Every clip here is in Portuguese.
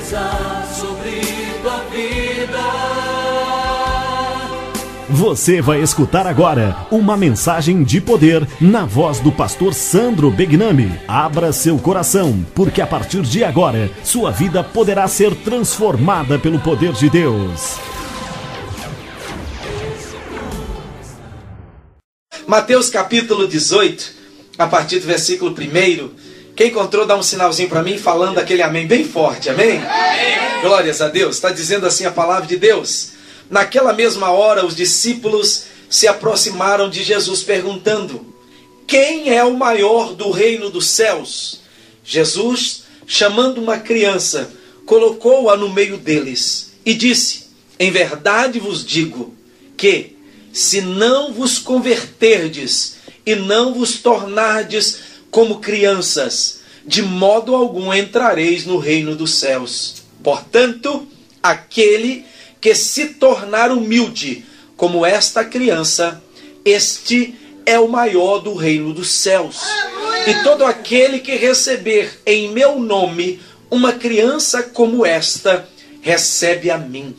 sobre tua vida. Você vai escutar agora uma mensagem de poder na voz do pastor Sandro Begnami. Abra seu coração, porque a partir de agora, sua vida poderá ser transformada pelo poder de Deus. Mateus capítulo 18, a partir do versículo 1. Quem encontrou, dá um sinalzinho para mim, falando aquele amém bem forte, amém? Amém. Glórias a Deus. Está dizendo assim a palavra de Deus. Naquela mesma hora, os discípulos se aproximaram de Jesus, perguntando: quem é o maior do reino dos céus? Jesus, chamando uma criança, colocou-a no meio deles e disse: em verdade vos digo que, se não vos converterdes e não vos tornardes como crianças, de modo algum entrareis no reino dos céus. Portanto, aquele que se tornar humilde como esta criança, este é o maior do reino dos céus. E todo aquele que receber em meu nome uma criança como esta, recebe a mim.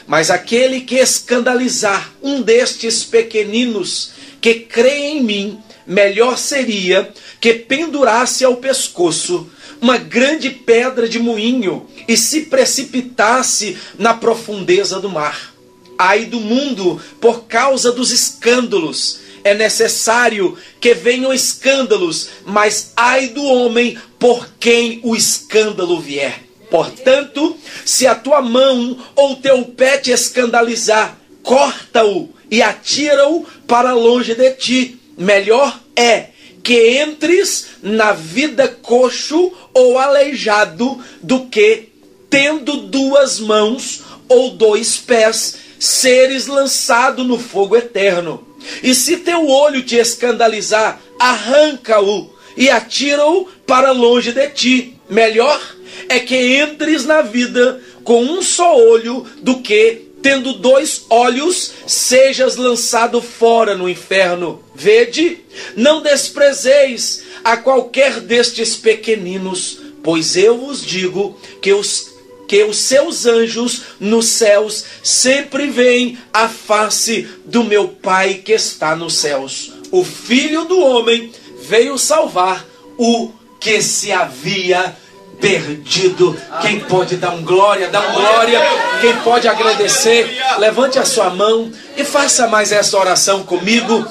Mas aquele que escandalizar um destes pequeninos que crê em mim, melhor seria que pendurasse ao pescoço uma grande pedra de moinho e se precipitasse na profundeza do mar. Ai do mundo por causa dos escândalos. É necessário que venham escândalos, mas ai do homem por quem o escândalo vier. Portanto, se a tua mão ou teu pé te escandalizar, corta-o e atira-o para longe de ti. Melhor é que entres na vida coxo ou aleijado do que, tendo duas mãos ou dois pés, seres lançado no fogo eterno. E se teu olho te escandalizar, arranca-o e atira-o para longe de ti. Melhor é que entres na vida com um só olho do que, tendo dois olhos, sejas lançado fora no inferno. Vede, não desprezeis a qualquer destes pequeninos, pois eu vos digo que os seus anjos nos céus sempre veem a face do meu Pai que está nos céus. O Filho do Homem veio salvar o que se havia perdido. Quem pode dar um glória, dá um glória. Quem pode agradecer, levante a sua mão e faça mais essa oração comigo,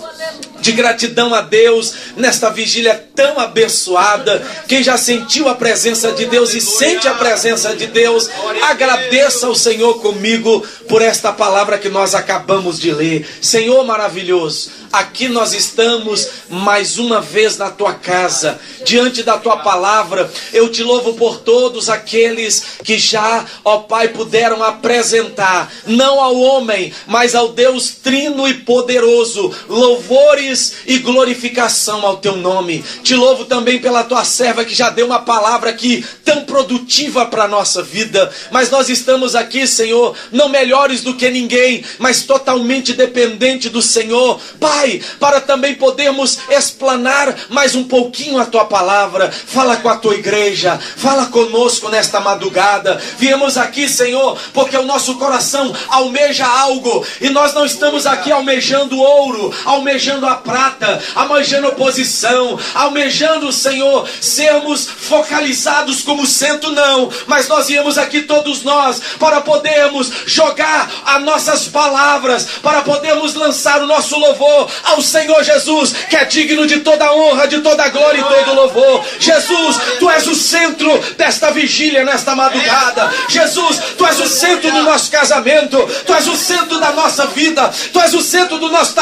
de gratidão a Deus, nesta vigília tão abençoada. Quem já sentiu a presença de Deus e sente a presença de Deus, agradeça ao Senhor comigo por esta palavra que nós acabamos de ler. Senhor maravilhoso, aqui nós estamos mais uma vez na tua casa, diante da tua palavra. Eu te louvo por todos aqueles que já, ó Pai, puderam apresentar, não ao homem, mas ao Deus trino e poderoso, louvores e glorificação ao teu nome. Te louvo também pela tua serva que já deu uma palavra aqui tão produtiva para a nossa vida. Mas nós estamos aqui, Senhor, não melhores do que ninguém, mas totalmente dependente do Senhor, Pai, para também podermos explanar mais um pouquinho a tua palavra. Fala com a tua igreja, fala conosco nesta madrugada. Viemos aqui, Senhor, porque o nosso coração almeja algo, e nós não estamos aqui almejando ouro, almejando a prata, almejando posição, almejando, Senhor, sermos focalizados como centro, não, mas nós viemos aqui todos nós para podermos jogar as nossas palavras, para podermos lançar o nosso louvor ao Senhor Jesus, que é digno de toda honra, de toda glória e todo louvor. Jesus, tu és o centro desta vigília nesta madrugada. Jesus, tu és o centro do nosso casamento, tu és o centro da nossa vida, tu és o centro do nosso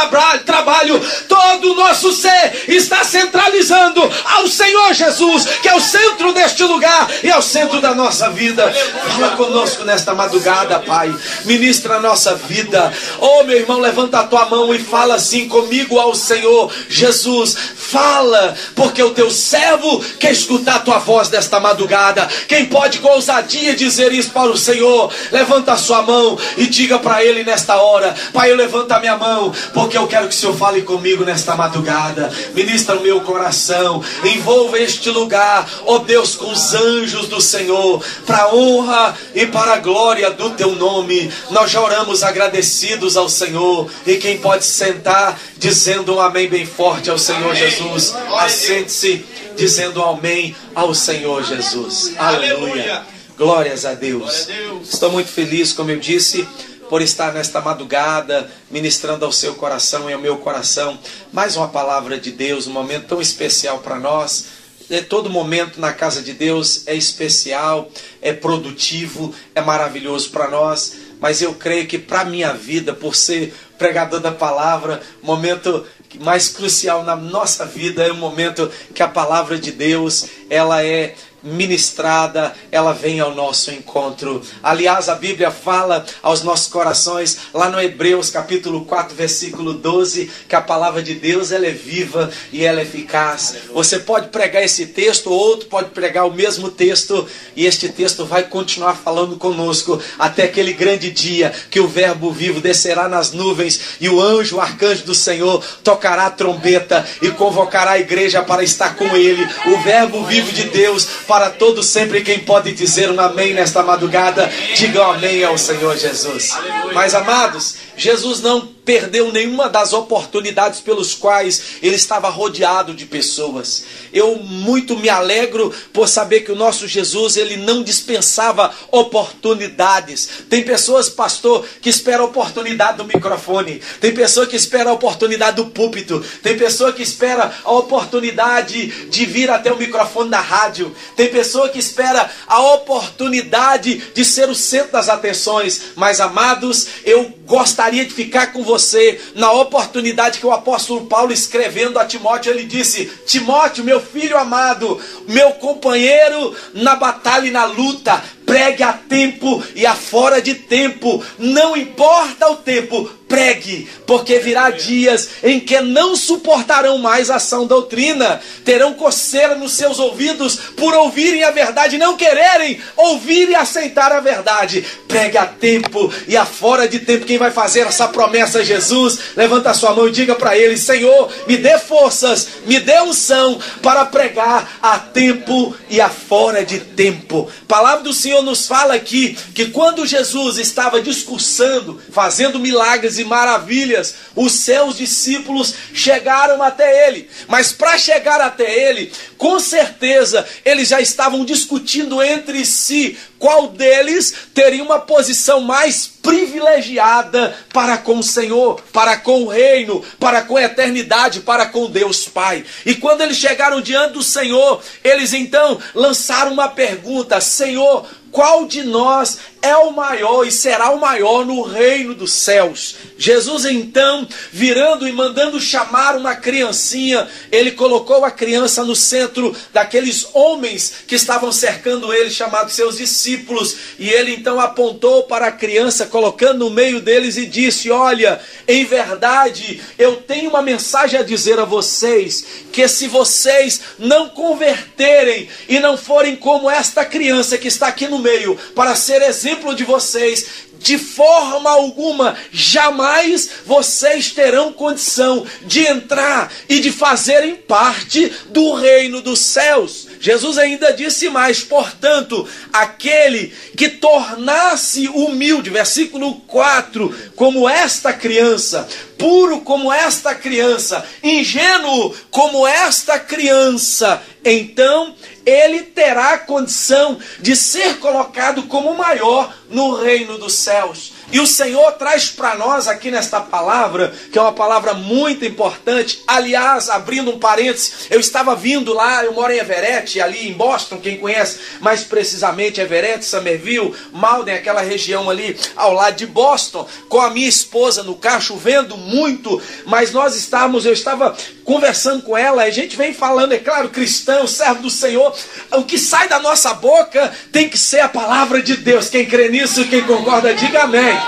trabalho. Todo o nosso ser está centralizando ao Senhor Jesus, que é o centro deste lugar e é o centro da nossa vida. Fala conosco nesta madrugada, Pai. Ministra a nossa vida. Oh, meu irmão, levanta a tua mão e fala assim comigo ao Senhor Jesus. Fala, porque o teu servo quer escutar a tua voz nesta madrugada. Quem pode com ousadia dizer isso para o Senhor? Levanta a sua mão e diga para Ele nesta hora: Pai, eu levanto a minha mão, porque eu quero que o Senhor fale comigo nesta madrugada. Ministra o meu coração, envolva este lugar, ó Deus, com os anjos anjos do Senhor, para a honra e para a glória do teu nome. Nós já oramos agradecidos ao Senhor. E quem pode sentar dizendo um amém bem forte ao Senhor Jesus? Assente-se dizendo um amém ao Senhor Jesus. Aleluia. Glórias a Deus. Estou muito feliz, como eu disse, por estar nesta madrugada ministrando ao seu coração e ao meu coração mais uma palavra de Deus, um momento tão especial para nós. Todo momento na casa de Deus é especial, é produtivo, é maravilhoso para nós, mas eu creio que para a minha vida, por ser pregador da palavra, o momento mais crucial na nossa vida é o momento que a palavra de Deus, ela é ministrada, ela vem ao nosso encontro. Aliás, a Bíblia fala aos nossos corações, lá no Hebreus capítulo 4, versículo 12, que a palavra de Deus, ela é viva e ela é eficaz. Você pode pregar esse texto, ou outro pode pregar o mesmo texto, e este texto vai continuar falando conosco até aquele grande dia que o verbo vivo descerá nas nuvens e o anjo, o arcanjo do Senhor tocará a trombeta e convocará a igreja para estar com ele. O verbo vivo de Deus para todo sempre. Quem pode dizer um amém nesta madrugada, diga um amém ao Senhor Jesus. Mas amados, Jesus não perdeu nenhuma das oportunidades pelos quais ele estava rodeado de pessoas. Eu muito me alegro por saber que o nosso Jesus, ele não dispensava oportunidades. Tem pessoas, pastor, que esperam a oportunidade do microfone. Tem pessoa que espera a oportunidade do púlpito. Tem pessoa que espera a oportunidade de vir até o microfone da rádio. Tem pessoa que espera a oportunidade de ser o centro das atenções. Mas, amados, eu gostaria de ficar com você na oportunidade que o apóstolo Paulo, escrevendo a Timóteo, ele disse: Timóteo, meu filho amado, meu companheiro na batalha e na luta, pregue a tempo e a fora de tempo, não importa o tempo, pregue, porque virá dias em que não suportarão mais a sã doutrina, terão coceira nos seus ouvidos por ouvirem a verdade e não quererem ouvir e aceitar a verdade. Pregue a tempo e a fora de tempo. Quem vai fazer essa promessa é Jesus. Levanta a sua mão e diga para ele: Senhor, me dê forças, me dê unção para pregar a tempo e a fora de tempo. A palavra do Senhor nos fala aqui que quando Jesus estava discursando, fazendo milagres e maravilhas, os seus discípulos chegaram até ele. Mas para chegar até ele, com certeza eles já estavam discutindo entre si qual deles teria uma posição mais privilegiada para com o Senhor, para com o reino, para com a eternidade, para com Deus Pai. E quando eles chegaram diante do Senhor, eles então lançaram uma pergunta: Senhor, qual de nós é o maior e será o maior no reino dos céus? Jesus então, virando e mandando chamar uma criancinha, ele colocou a criança no centro daqueles homens que estavam cercando ele, chamados seus discípulos, e ele então apontou para a criança, colocando no meio deles, e disse: olha, em verdade, eu tenho uma mensagem a dizer a vocês, que se vocês não converterem e não forem como esta criança que está aqui no meio, para ser exemplo de vocês, de forma alguma, jamais vocês terão condição de entrar e de fazerem parte do reino dos céus. Jesus ainda disse mais: portanto, aquele que tornasse humilde, versículo 4, como esta criança, puro como esta criança, ingênuo como esta criança, então ele terá condição de ser colocado como maior no reino dos céus. E o Senhor traz para nós aqui nesta palavra, que é uma palavra muito importante. Aliás, abrindo um parênteses, eu estava vindo lá, eu moro em Everett, ali em Boston, quem conhece mais precisamente Everett, Somerville, Malden, aquela região ali ao lado de Boston, com a minha esposa no carro, chovendo muito, mas eu estava conversando com ela, a gente vem falando, é claro, cristão, servo do Senhor, o que sai da nossa boca tem que ser a palavra de Deus. Quem crê nisso, quem concorda, diga amém.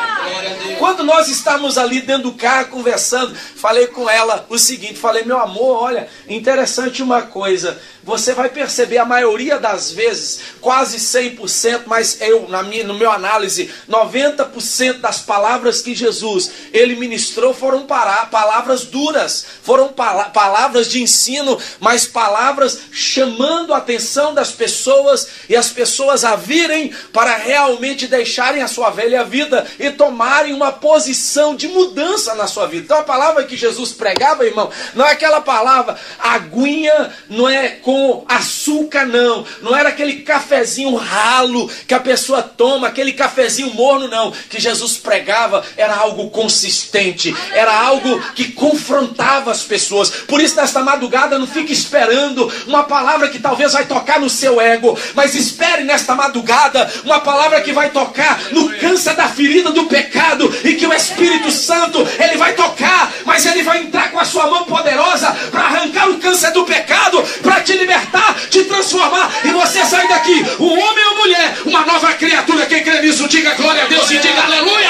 quando nós estávamos ali dentro do carro conversando, falei com ela o seguinte, falei, meu amor, olha, interessante uma coisa, você vai perceber a maioria das vezes, quase 100%, mas no meu análise, 90% das palavras que Jesus, ele ministrou foram palavras duras, foram palavras de ensino, mas palavras chamando a atenção das pessoas e as pessoas a virem para realmente deixarem a sua velha vida e tomarem uma posição de mudança na sua vida. Então a palavra que Jesus pregava, irmão, não é aquela palavra aguinha, não é com açúcar, não era aquele cafezinho ralo que a pessoa toma, aquele cafezinho morno, não. Que Jesus pregava era algo consistente, era algo que confrontava as pessoas. Por isso, nesta madrugada, não fique esperando uma palavra que talvez vai tocar no seu ego, mas espere nesta madrugada uma palavra que vai tocar no câncer da ferida do pecado, e que o Espírito Santo, ele vai tocar, mas ele vai entrar com a sua mão poderosa para arrancar o câncer do pecado, para te libertar, te transformar, e você sai daqui, um homem ou mulher, uma nova criatura. Quem crê nisso, diga glória a Deus e diga aleluia.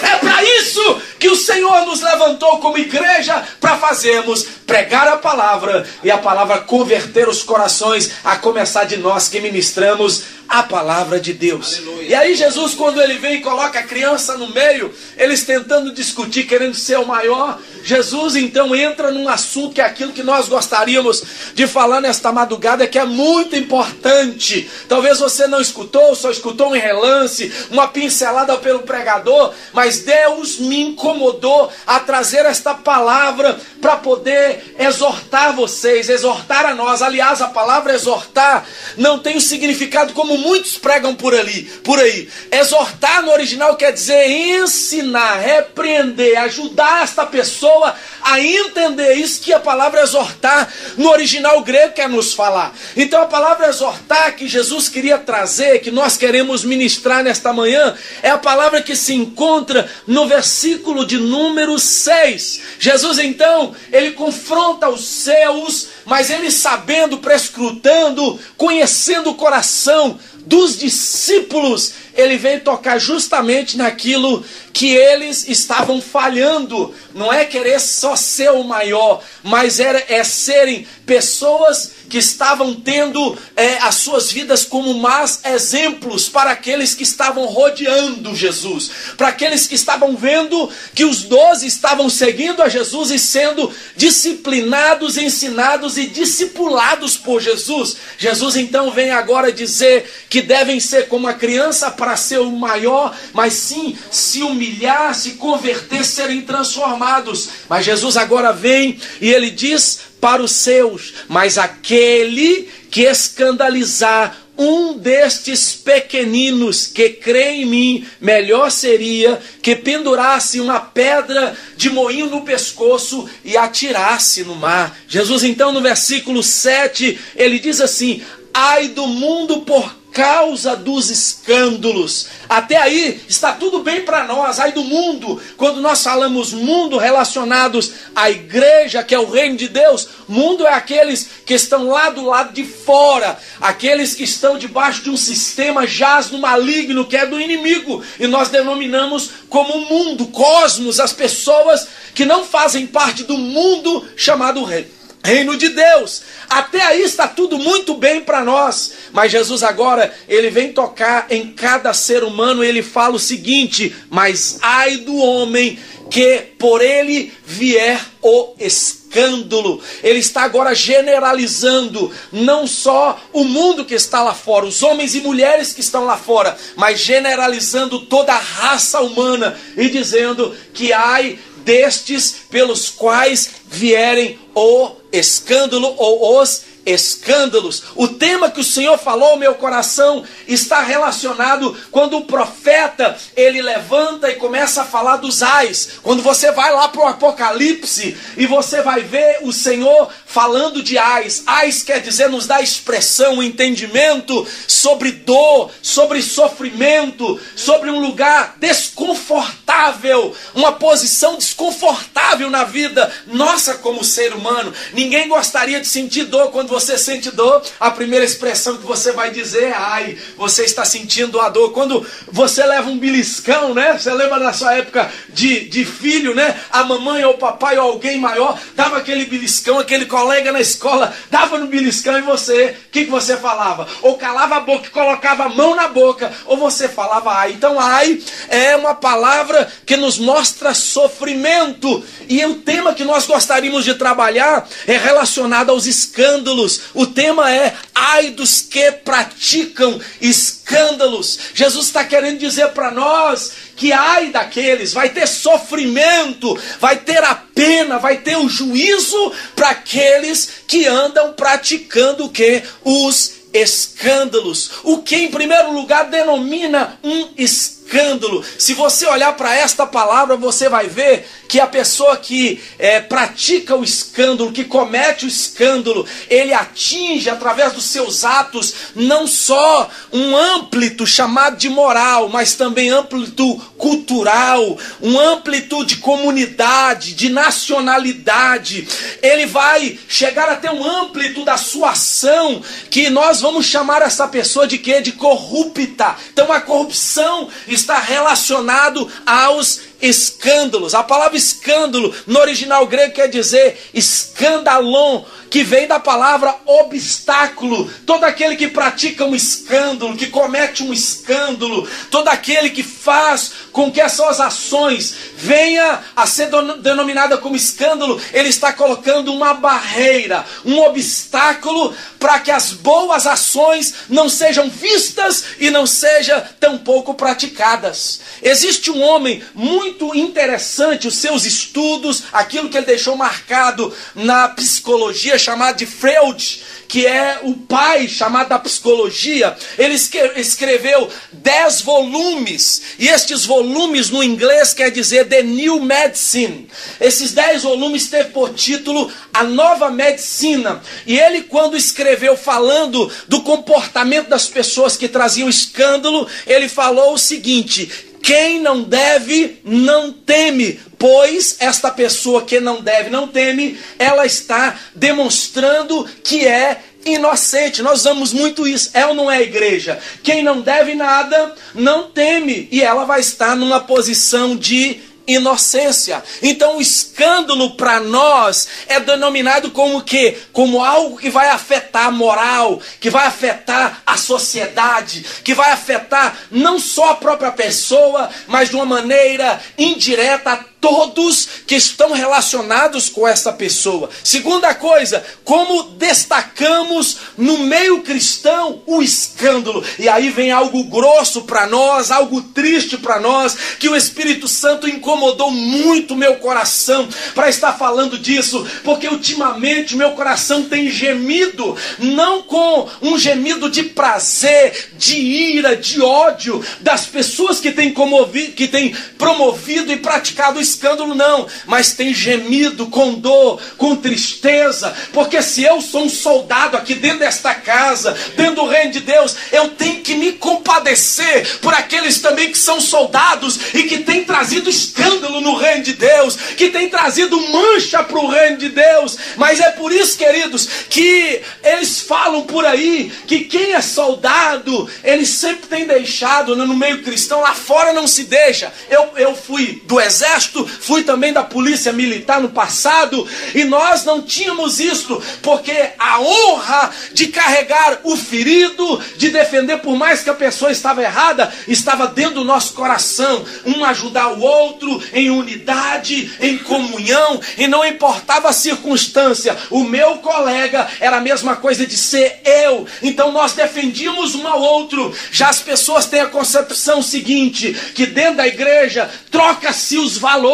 É para isso que o Senhor nos levantou como igreja, para fazermos, pregar a palavra, e a palavra converter os corações, a começar de nós que ministramos a palavra de Deus. Aleluia. E aí Jesus, quando ele vem e coloca a criança no meio, eles tentando discutir, querendo ser o maior, Jesus então entra num assunto que é aquilo que nós gostaríamos de falar nesta madrugada, que é muito importante. Talvez você não escutou, só escutou um relance, uma pincelada pelo pregador, mas Deus me incomodou a trazer esta palavra para poder exortar vocês, exortar a nós. Aliás, a palavra exortar não tem o significado como muitos pregam por aí. Exortar no original quer dizer ensinar, repreender, ajudar esta pessoa a entender. Isso que a palavra exortar no original grego quer nos falar. Então a palavra exortar que Jesus queria trazer, que nós queremos ministrar nesta manhã, é a palavra que se encontra no versículo de número 6. Jesus então, ele confronta os seus, mas ele sabendo, prescrutando, conhecendo o coração dos discípulos, ele veio tocar justamente naquilo que eles estavam falhando. Não é querer só ser o maior, mas é serem pessoas que estavam tendo as suas vidas como más exemplos para aqueles que estavam rodeando Jesus, para aqueles que estavam vendo que os 12 estavam seguindo a Jesus e sendo disciplinados, ensinados e discipulados por Jesus. Jesus então vem agora dizer que devem ser como a criança para ser o maior, mas sim se humilhar, se converter, serem transformados. Mas Jesus agora vem e ele diz para os seus: mas aquele que escandalizar um destes pequeninos que crê em mim, melhor seria que pendurasse uma pedra de moinho no pescoço e atirasse no mar. Jesus então no versículo 7, ele diz assim: ai do mundo por causa dos escândalos. Até aí está tudo bem para nós. Ai do mundo, quando nós falamos mundo relacionados à igreja, que é o reino de Deus, mundo é aqueles que estão lá do lado de fora, aqueles que estão debaixo de um sistema jaz no maligno, que é do inimigo, e nós denominamos como mundo, cosmos, as pessoas que não fazem parte do mundo chamado reino de Deus. Até aí está tudo muito bem para nós, mas Jesus agora, ele vem tocar em cada ser humano e ele fala o seguinte: mas ai do homem que por ele vier o escândalo. Ele está agora generalizando não só o mundo que está lá fora, os homens e mulheres que estão lá fora, mas generalizando toda a raça humana e dizendo que ai destes pelos quais vierem o escândalo ou os escândalos. O tema que o Senhor falou ao meu coração está relacionado quando o profeta ele levanta e começa a falar dos ais. Quando você vai lá para o Apocalipse e você vai ver o Senhor falando de ais. Ais quer dizer, nos dá expressão, um entendimento sobre dor, sobre sofrimento, sobre um lugar desconfortável, uma posição desconfortável na vida nossa como ser humano. Ninguém gostaria de sentir dor quando você sente dor, a primeira expressão que você vai dizer é ai. Você está sentindo a dor. Quando você leva um beliscão, né? Você lembra da sua época de filho, né? A mamãe ou o papai ou alguém maior dava aquele beliscão, aquele colega na escola dava no beliscão e você, o que você falava? Ou calava a boca e colocava a mão na boca, ou você falava ai. Então ai é uma palavra que nos mostra sofrimento. E o tema que nós gostaríamos de trabalhar é relacionado aos escândalos. O tema é ai dos que praticam escândalos. Jesus está querendo dizer para nós que ai daqueles, vai ter sofrimento, vai ter a pena, vai ter o juízo para aqueles que andam praticando o que? Os escândalos. O que em primeiro lugar denomina um escândalo? Se você olhar para esta palavra, você vai ver que a pessoa que pratica o escândalo, que comete o escândalo, ele atinge através dos seus atos não só um âmbito chamado de moral, mas também âmbito cultural, um âmbito de comunidade, de nacionalidade. Ele vai chegar até um âmbito da sua ação que nós vamos chamar essa pessoa de quê? De corrupta. Então a corrupção está relacionado aos escândalos. A palavra escândalo no original grego quer dizer escandalon, que vem da palavra obstáculo. Todo aquele que pratica um escândalo, que comete um escândalo, todo aquele que faz com que essas ações venha a ser denominada como escândalo, ele está colocando uma barreira, um obstáculo para que as boas ações não sejam vistas e não sejam tampouco praticadas. Existe um homem muito interessante, os seus estudos, aquilo que ele deixou marcado na psicologia, chamado de Freud, que é o pai chamado da psicologia. Ele escreveu 10 volumes, e estes volumes no inglês quer dizer The New Medicine. Esses 10 volumes teve por título A Nova Medicina, e ele, quando escreveu falando do comportamento das pessoas que traziam escândalo, ele falou o seguinte: quem não deve, não teme, pois esta pessoa que não deve, não teme, ela está demonstrando que é inocente. Nós usamos muito isso. É ou não é, igreja? Quem não deve nada, não teme, e ela vai estar numa posição de inocência. Então o escândalo para nós é denominado como o quê? Como algo que vai afetar a moral, que vai afetar a sociedade, que vai afetar não só a própria pessoa, mas de uma maneira indireta a todos que estão relacionados com essa pessoa. Segunda coisa, como destacamos no meio cristão o escândalo. E aí vem algo grosso para nós, algo triste para nós, que o Espírito Santo incomodou muito meu coração para estar falando disso, porque ultimamente meu coração tem gemido, não com um gemido de prazer, de ira, de ódio das pessoas que têm promovido e praticado o escândalo, não, mas tem gemido com dor, com tristeza, porque se eu sou um soldado aqui dentro desta casa, dentro do reino de Deus, eu tenho que me compadecer por aqueles também que são soldados e que têm trazido escândalo no reino de Deus, que têm trazido mancha para o reino de Deus. Mas é por isso, queridos, que eles falam por aí que quem é soldado, eles sempre têm deixado no meio cristão, lá fora não se deixa. Eu fui do exército, fui também da polícia militar no passado, e nós não tínhamos isso, porque a honra de carregar o ferido, de defender por mais que a pessoa estava errada, estava dentro do nosso coração, um ajudar o outro em unidade, em comunhão, e não importava a circunstância, o meu colega era a mesma coisa de ser eu, então nós defendíamos um ao outro. Já as pessoas têm a concepção seguinte, que dentro da igreja troca-se os valores,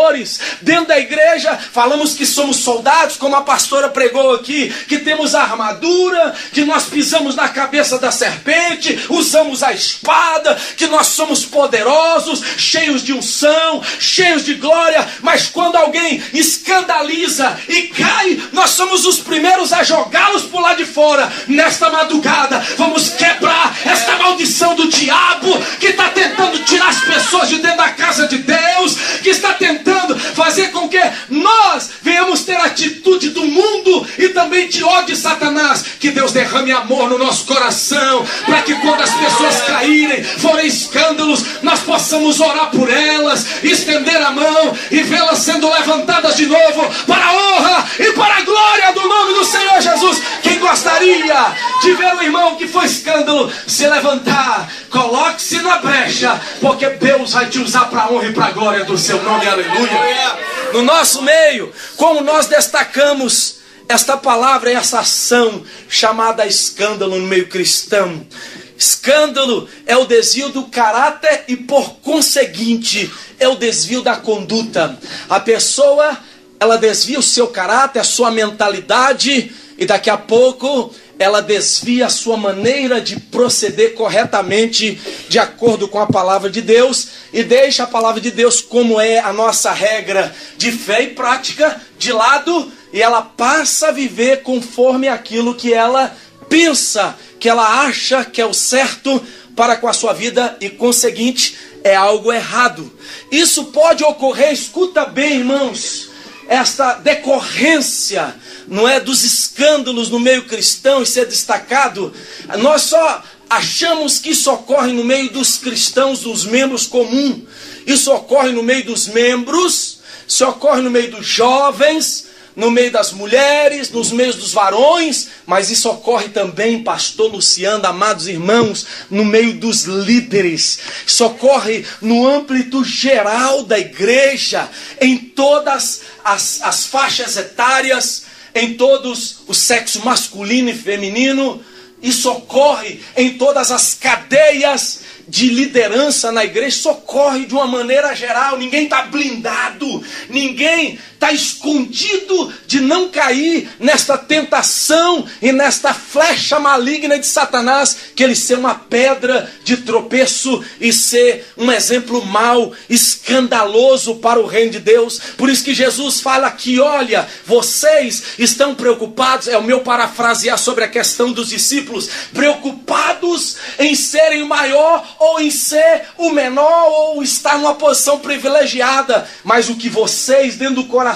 dentro da igreja falamos que somos soldados, como a pastora pregou aqui, que temos a armadura, que nós pisamos na cabeça da serpente, usamos a espada, que nós somos poderosos, cheios de unção, cheios de glória, mas quando alguém escandaliza e cai, nós somos os primeiros a jogá-los por lá de fora. Nesta madrugada vamos quebrar esta maldição do diabo que está tentando tirar as pessoas de dentro da casa de Deus, que está tentando fazer com que nós venhamos ter a atitude do mundo e também de ódio de Satanás, que Deus derrame amor no nosso coração, para que quando as pessoas caírem, forem escândalos, nós possamos orar por elas, estender a mão e vê-las sendo levantadas de novo, para a honra e para a glória do nome do Senhor Jesus. Quem gostaria de ver o irmão que foi escândalo se levantar? Coloque-se na brecha, porque Deus vai te usar para a honra e para a glória do seu nome, aleluia. No nosso meio, como nós destacamos esta palavra e essa ação chamada escândalo no meio cristão? Escândalo é o desvio do caráter e, por conseguinte, é o desvio da conduta. A pessoa, ela desvia o seu caráter, a sua mentalidade, e daqui a pouco ela desvia a sua maneira de proceder corretamente de acordo com a palavra de Deus, e deixa a palavra de Deus, como é a nossa regra de fé e prática, de lado, e ela passa a viver conforme aquilo que ela pensa, que ela acha que é o certo para com a sua vida, e conseguinte é algo errado. Isso pode ocorrer, escuta bem, irmãos, esta decorrência, não é, dos escândalos no meio cristão, e ser destacado. Nós só achamos que isso ocorre no meio dos cristãos, dos membros comuns. Isso ocorre no meio dos membros, isso ocorre no meio dos jovens, no meio das mulheres, nos meios dos varões, mas isso ocorre também, pastor Luciano, amados irmãos, no meio dos líderes. Isso ocorre no âmbito geral da igreja, em todas as faixas etárias, em todos o sexo masculino e feminino. Isso ocorre em todas as cadeias de liderança na igreja. Isso ocorre de uma maneira geral. Ninguém está blindado, ninguém está escondido de não cair nesta tentação e nesta flecha maligna de Satanás, que ele ser uma pedra de tropeço e ser um exemplo mau, escandaloso para o reino de Deus. Por isso que Jesus fala aqui: olha, vocês estão preocupados, é o meu parafrasear sobre a questão dos discípulos, preocupados em serem o maior ou em ser o menor, ou estar numa posição privilegiada, mas o que vocês dentro do coração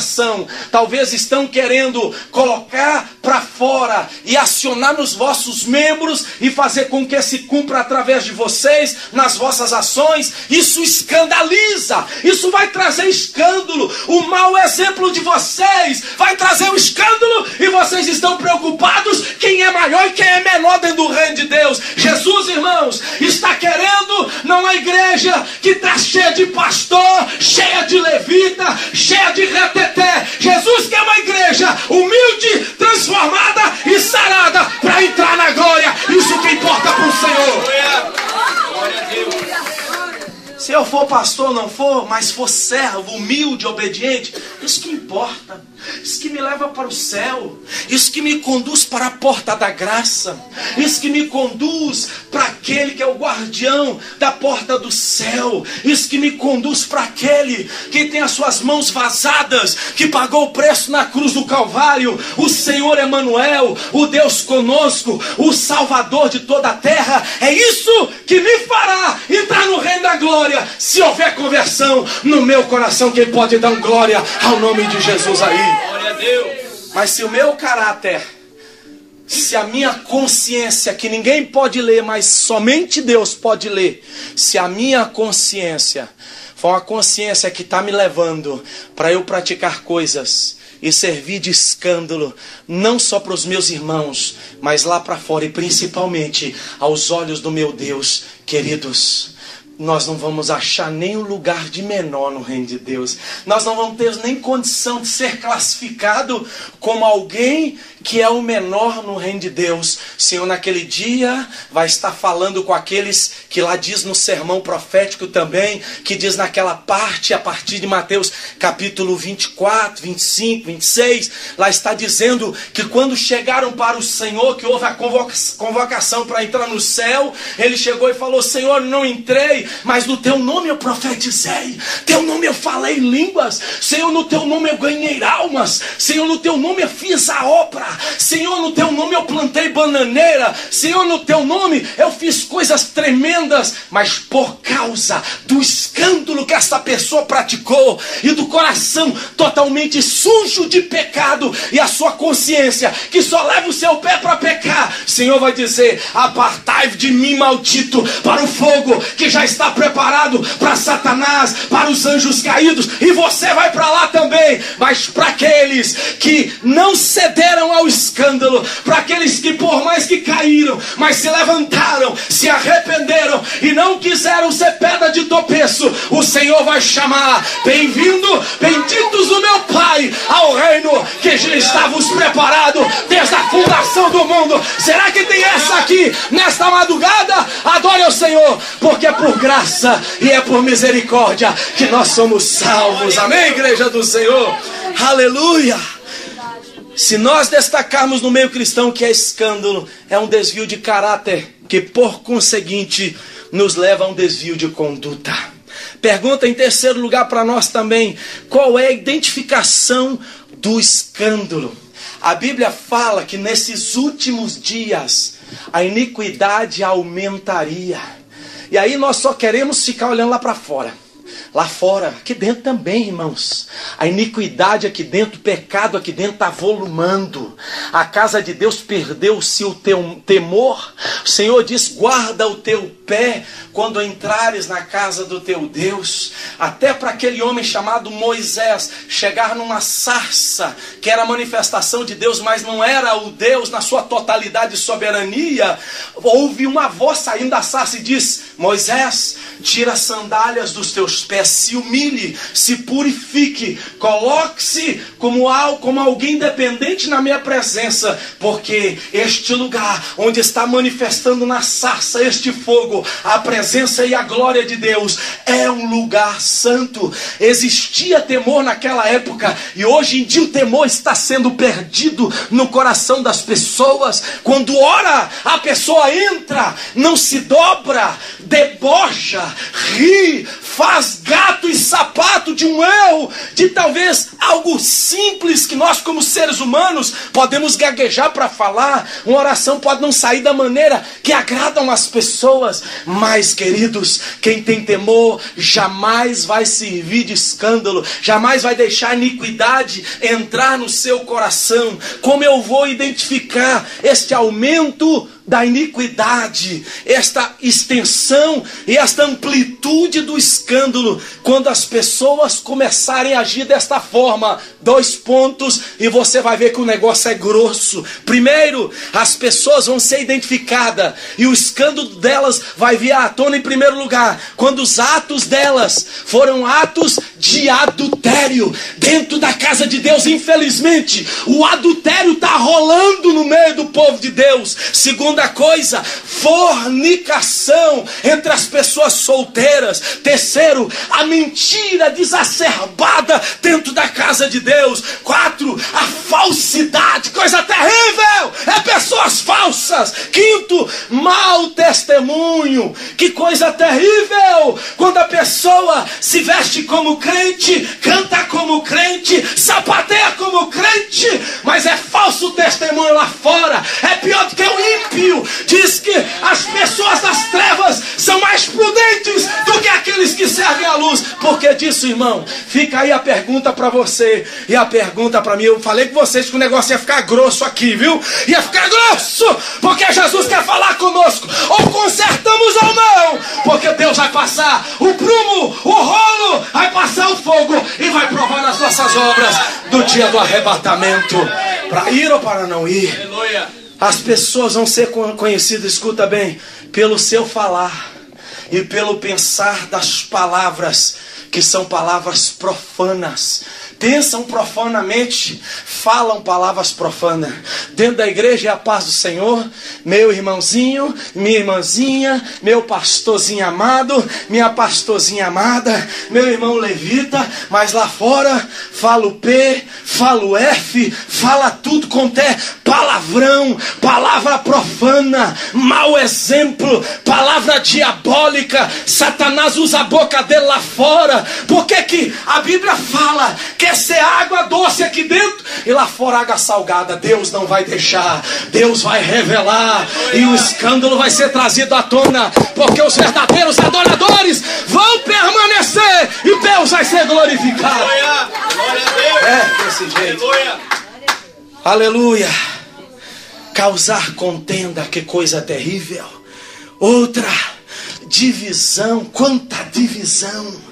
talvez estão querendo colocar para fora e acionar nos vossos membros e fazer com que se cumpra através de vocês, nas vossas ações, isso escandaliza, isso vai trazer escândalo. O mau exemplo de vocês vai trazer o escândalo, e vocês estão preocupados quem é maior e quem é menor dentro do reino de Deus. Jesus, irmãos, está querendo não uma igreja que está cheia de pastor, cheia de levita, cheia de reteté. Jesus quer uma igreja humilde, transformada e sarada para entrar na glória. Isso que importa para o Senhor. Glória a Deus. Se eu for pastor ou não for, mas for servo, humilde, obediente, isso que importa. Isso que me leva para o céu. Isso que me conduz para a porta da graça. Isso que me conduz para aquele que é o guardião da porta do céu. Isso que me conduz para aquele que tem as suas mãos vazadas, que pagou o preço na cruz do Calvário. O Senhor Emanuel, o Deus conosco, o Salvador de toda a terra. É isso que me fará entrar no reino da glória. Se houver conversão no meu coração, quem pode dar glória ao nome de Jesus aí? Glória a Deus. Mas se o meu caráter, se a minha consciência, que ninguém pode ler, mas somente Deus pode ler, se a minha consciência for uma consciência que está me levando para eu praticar coisas e servir de escândalo, não só para os meus irmãos, mas lá para fora, e principalmente aos olhos do meu Deus, queridos, nós não vamos achar nenhum lugar de menor no reino de Deus. Nós não vamos ter nem condição de ser classificado como alguém que é o menor no reino de Deus. O Senhor naquele dia vai estar falando com aqueles que lá diz no sermão profético também, que diz naquela parte, a partir de Mateus capítulo 24, 25, 26, lá está dizendo que quando chegaram para o Senhor, que houve a convocação para entrar no céu, ele chegou e falou: Senhor, não entrei, mas no teu nome eu profetizei, teu nome eu falei em línguas, Senhor, no teu nome eu ganhei almas, Senhor, no teu nome eu fiz a obra. lugar. Senhor, no teu nome eu plantei bananeira. Senhor, no teu nome eu fiz coisas tremendas. Mas por causa do escândalo que essa pessoa praticou e do coração totalmente sujo de pecado e a sua consciência que só leva o seu pé para pecar, o Senhor vai dizer: apartai-vos de mim, maldito, para o fogo que já está preparado para Satanás, para os anjos caídos, e você vai para lá também. Mas para aqueles que não cederam ao escândalo, para aqueles que por mais que caíram, mas se levantaram, se arrependeram e não quiseram ser pedra de tropeço, o Senhor vai chamar: bem-vindo, benditos do meu Pai, ao reino que já estávamos preparado desde a fundação do mundo. Será que tem essa aqui nesta madrugada? Adore ao Senhor, porque é por graça e é por misericórdia que nós somos salvos. Amém, igreja do Senhor? Aleluia! Se nós destacarmos no meio cristão que é escândalo, é um desvio de caráter, que por conseguinte nos leva a um desvio de conduta. Pergunta em terceiro lugar para nós também: qual é a identificação do escândalo? A Bíblia fala que nesses últimos dias a iniquidade aumentaria. E aí nós só queremos ficar olhando lá para fora. Lá fora, aqui dentro também, irmãos. A iniquidade aqui dentro, o pecado aqui dentro está volumando. A casa de Deus perdeu-se o teu temor. O Senhor diz: guarda o teu pé quando entrares na casa do teu Deus. Até para aquele homem chamado Moisés chegar numa sarça, que era a manifestação de Deus, mas não era o Deus na sua totalidade e soberania, houve uma voz saindo da sarça e diz: Moisés, tira as sandálias dos teus pés, se humilhe, se purifique, coloque-se como alguém dependente na minha presença, porque este lugar onde está manifestando na sarça este fogo, a presença e a glória de Deus, é um lugar santo. Existia temor naquela época, e hoje em dia o temor está sendo perdido no coração das pessoas. Quando ora, a pessoa entra, não se dobra, debocha, ri, faz gato e sapato de um erro, de talvez algo simples que nós como seres humanos podemos gaguejar para falar. Uma oração pode não sair da maneira que agradam as pessoas, mas queridos, quem tem temor jamais vai servir de escândalo, jamais vai deixar a iniquidade entrar no seu coração. Como eu vou identificar este aumento da iniquidade, esta extensão e esta amplitude do escândalo, quando as pessoas começarem a agir desta forma? 2 pontos e você vai ver que o negócio é grosso. Primeiro, as pessoas vão ser identificadas e o escândalo delas vai vir à tona em primeiro lugar, quando os atos delas foram atos de adultério dentro da casa de Deus. Infelizmente, o adultério está rolando no meio do povo de Deus. Segunda coisa, fornicação entre as pessoas solteiras. Terceiro, a mentira desacerbada dentro da casa de Deus. 4, a falsidade, coisa terrível, é pessoas falsas. 5, mau testemunho, que coisa terrível, quando a pessoa se veste como crente, canta como crente, sapateia como crente, mas é falso testemunho lá fora. É pior do que o ímpio. Diz que as pessoas das trevas são mais prudentes do que aqueles que servem à luz. Por que disso, irmão? Fica aí a pergunta para você e a pergunta para mim. Eu falei com vocês que o negócio ia ficar grosso aqui, viu? Ia ficar grosso, porque Jesus quer falar conosco. Ou consertamos ou não, porque Deus vai passar o prumo, o rolo, vai passar o fogo e vai provar nas nossas obras do dia do arrebatamento, para ir ou para não ir. As pessoas vão ser conhecidas, escuta bem, pelo seu falar e pelo pensar das palavras, que são palavras profanas. Pensam profanamente, falam palavras profanas. Dentro da igreja é a paz do Senhor, meu irmãozinho, minha irmãzinha, meu pastorzinho amado, minha pastorzinha amada, meu irmão levita. Mas lá fora, fala o P, fala o F, fala tudo quanto é palavrão, palavra profana, mau exemplo, palavra diabólica. Satanás usa a boca dele lá fora. Por que que a Bíblia fala que descer água doce aqui dentro e lá fora água salgada. Deus não vai deixar. Deus vai revelar e o escândalo vai ser trazido à tona, porque os verdadeiros adoradores vão permanecer e Deus vai ser glorificado. É desse jeito. Aleluia. Causar contenda, que coisa terrível. Outra, divisão. Quanta divisão.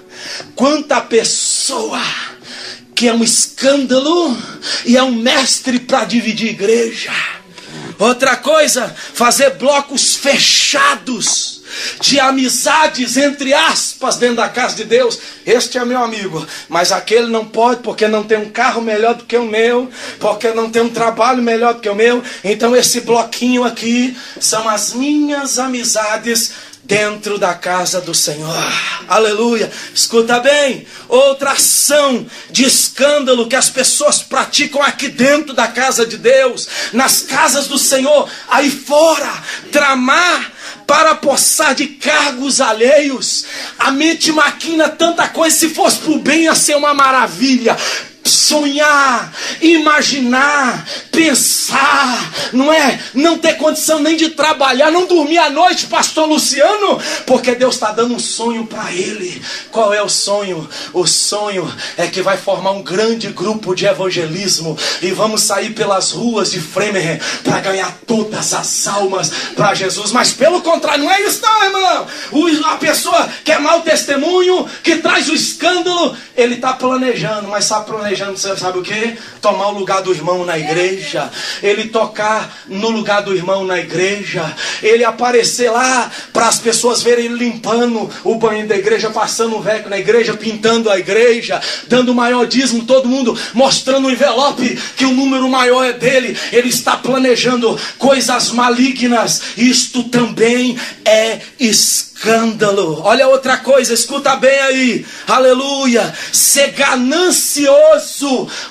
Quanta pessoa que é um escândalo e é um mestre para dividir igreja. Outra coisa, fazer blocos fechados de amizades, entre aspas, dentro da casa de Deus. Este é meu amigo, mas aquele não pode porque não tem um carro melhor do que o meu, porque não tem um trabalho melhor do que o meu. Então esse bloquinho aqui são as minhas amizades dentro da casa do Senhor. Aleluia. Escuta bem. Outra ação de escândalo que as pessoas praticam aqui dentro da casa de Deus, nas casas do Senhor, aí fora, tramar para possar de cargos alheios. A mente maquina tanta coisa. Se fosse para o bem ia ser uma maravilha. Sonhar, imaginar, pensar, não é? Não ter condição nem de trabalhar, não dormir à noite, pastor Luciano, porque Deus está dando um sonho para ele. Qual é o sonho? O sonho é que vai formar um grande grupo de evangelismo e vamos sair pelas ruas de Fremer para ganhar todas as almas para Jesus. Mas pelo contrário, não é isso não, irmão. A pessoa que é mau testemunho, que traz o escândalo, ele está planejando, mas sabe planejando, você sabe o que? Tomar o lugar do irmão na igreja. Ele tocar no lugar do irmão na igreja. Ele aparecer lá para as pessoas verem ele limpando o banheiro da igreja, passando o veco na igreja, pintando a igreja, dando o maior dízimo, todo mundo mostrando o envelope que o número maior é dele. Ele está planejando coisas malignas. Isto também é escândalo. Olha outra coisa, escuta bem aí. Aleluia. Ser ganancioso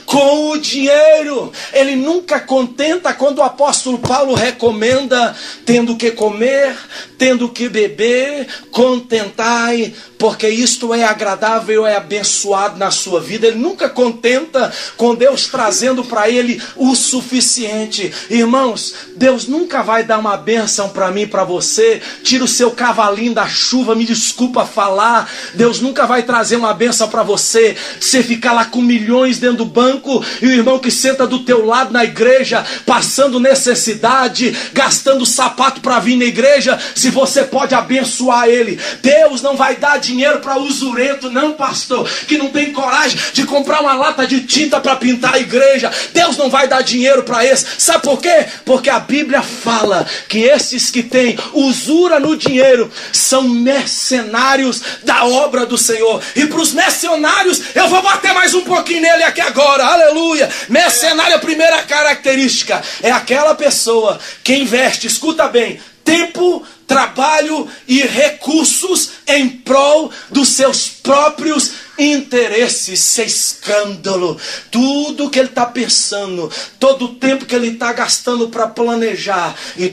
com o dinheiro. Ele nunca contenta quando o apóstolo Paulo recomenda: tendo que comer, tendo que beber, contentai, porque isto é agradável, é abençoado na sua vida. Ele nunca contenta com Deus trazendo para ele o suficiente. Irmãos, Deus nunca vai dar uma bênção para mim, para você. Tira o seu cavalinho da chuva, me desculpa falar. Deus nunca vai trazer uma bênção para você. Você ficar lá com milhões dentro do banco e o irmão que senta do teu lado na igreja, passando necessidade, gastando sapato para vir na igreja, se você pode abençoar ele. Deus não vai dar dinheiro para usurento, não, pastor, que não tem coragem de comprar uma lata de tinta para pintar a igreja. Deus não vai dar dinheiro para esse. Sabe por quê? Porque a Bíblia fala que esses que têm usura no dinheiro são mercenários da obra do Senhor. E para os mercenários, eu vou bater mais um pouquinho nele aqui agora. Aleluia. Mercenário, a primeira característica é aquela pessoa que investe, escuta bem, tempo, trabalho e recursos em prol dos seus próprios interesses. Isso é escândalo. Tudo que ele está pensando, todo o tempo que ele está gastando para planejar e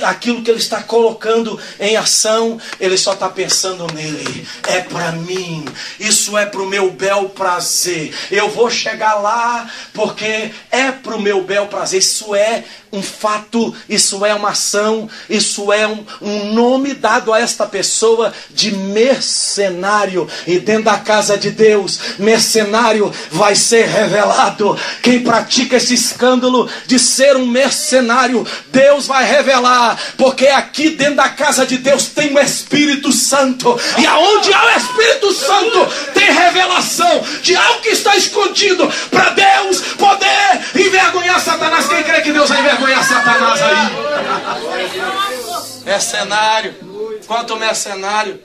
aquilo que ele está colocando em ação, ele só está pensando nele. É para mim, isso é para o meu bel prazer. Eu vou chegar lá porque é para o meu bel prazer. Isso é um fato, isso é uma ação, isso é um nome dado a esta pessoa de mercenário. E dentro da casa de Deus, mercenário vai ser revelado. Quem pratica esse escândalo de ser um mercenário, Deus vai revelar, porque aqui dentro da casa de Deus tem o Espírito Santo, e aonde há o Espírito Santo tem revelação de algo que está escondido, para Deus poder envergonhar Satanás. Quem crê que Deus vai envergonhar Satanás aí? Mercenário. Quanto mercenário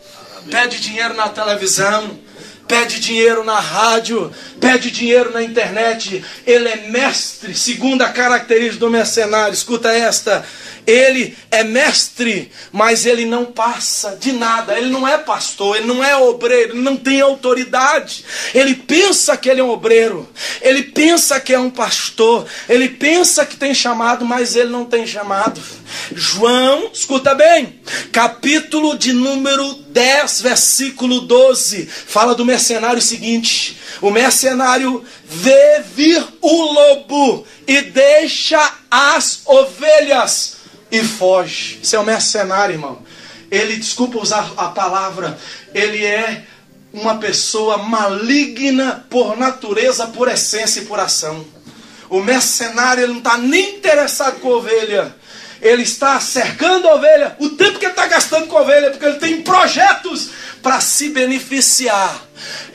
pede dinheiro na televisão, pede dinheiro na rádio, pede dinheiro na internet. Ele é mestre. Segunda característica do mercenário, escuta esta: Ele é mestre, mas ele não passa de nada. Ele não é pastor, ele não é obreiro, ele não tem autoridade. Ele pensa que ele é um obreiro, ele pensa que é um pastor, ele pensa que tem chamado, mas ele não tem chamado. João, escuta bem, capítulo de número 10, versículo 12, fala do mercenário seguinte: o mercenário vê vir o lobo e deixa as ovelhas e foge. Isso é um mercenário, irmão. Ele, desculpa usar a palavra, ele é uma pessoa maligna por natureza, por essência e por ação. O mercenário, ele não está nem interessado com a ovelha. Ele está cercando a ovelha. O tempo que ele está gastando com a ovelha, porque ele tem projetos para se beneficiar.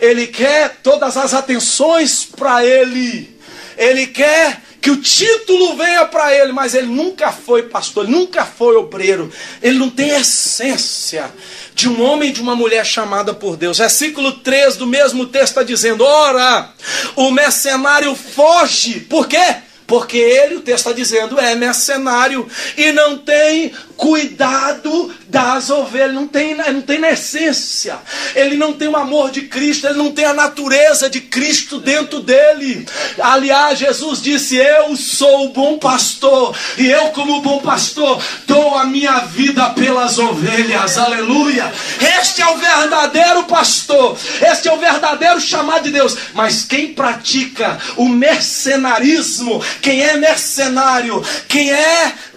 Ele quer todas as atenções para ele. Ele quer que o título venha para ele, mas ele nunca foi pastor, ele nunca foi obreiro. Ele não tem essência de um homem e de uma mulher chamada por Deus. Versículo 3 do mesmo texto está dizendo: ora, o mercenário foge. Por quê? Porque ele, o texto está dizendo, é mercenário e não tem cuidado das ovelhas, não tem na essência. Ele não tem o amor de Cristo, ele não tem a natureza de Cristo dentro dele. Aliás, Jesus disse: eu sou o bom pastor, e eu, como bom pastor, dou a minha vida pelas ovelhas. Aleluia! Este é o verdadeiro pastor, este é o verdadeiro chamado de Deus. Mas quem pratica o mercenarismo, quem é mercenário,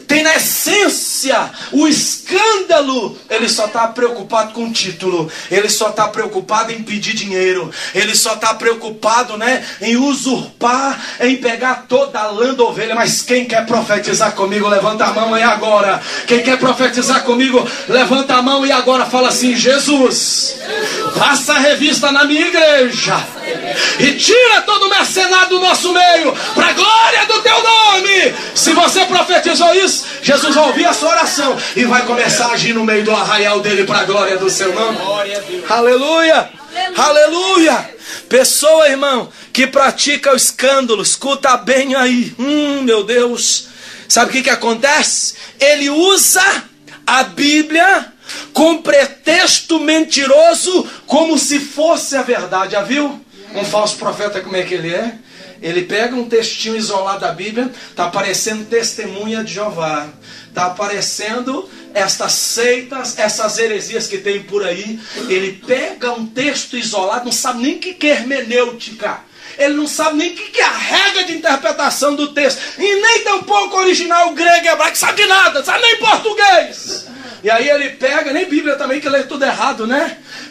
tem na essência o escândalo, ele só está preocupado com o título, ele só está preocupado em pedir dinheiro, ele só está preocupado, em usurpar, em pegar toda a lã da ovelha. Mas quem quer profetizar comigo, levanta a mão aí agora. Quem quer profetizar comigo, levanta a mão e agora fala assim: Jesus, passa a revista na minha igreja e tira todo mercenário do nosso meio, para a glória do teu nome. Se você profetizou isso, Jesus vai ouvir a sua oração e vai começar a agir no meio do arraial dele, para a glória do seu nome. Aleluia, aleluia. Pessoa, irmão, que pratica o escândalo, escuta bem aí, meu Deus, sabe o que acontece? Ele usa a Bíblia com pretexto mentiroso, como se fosse a verdade. Já viu um falso profeta como é que ele é? Ele pega um textinho isolado da Bíblia, está aparecendo testemunha de Jeová, está aparecendo estas seitas, essas heresias que tem por aí. Ele pega um texto isolado, não sabe nem o que é hermenêutica, ele não sabe nem o que é a regra de interpretação do texto, e nem tampouco original grego e hebraico, sabe de nada, sabe nem português. E aí ele pega, nem Bíblia também, que lê tudo errado,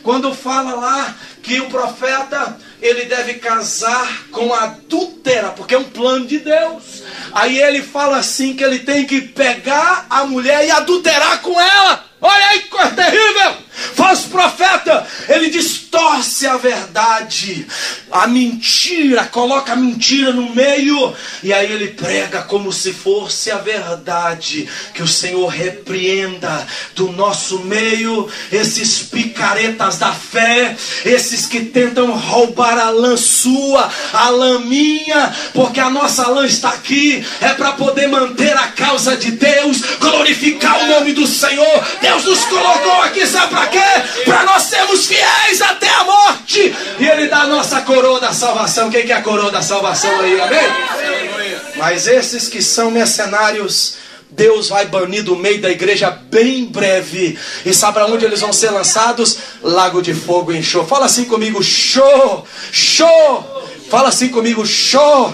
quando fala lá que o profeta, ele deve casar com a adúltera, porque é um plano de Deus. Aí ele fala assim, que ele tem que pegar a mulher e adulterar com ela. Olha aí que coisa terrível! Falso profeta, ele distorce a verdade, a mentira, coloca a mentira no meio, e aí ele prega como se fosse a verdade. Que o Senhor repreenda do nosso meio esses picaretas da fé, esses que tentam roubar a lã sua, a lã minha, porque a nossa lã está aqui, é para poder manter a causa de Deus, glorificar o nome do Senhor. Deus nos colocou aqui, sabe para quê? Para nós sermos fiéis até a morte, e Ele dá a nossa coroa da salvação. Quem quer a coroa da salvação aí, amém? Mas esses que são mercenários, Deus vai banir do meio da igreja bem breve. E sabe aonde eles vão ser lançados? Lago de fogo e enxofre. Fala assim comigo: show, show. Fala assim comigo: show.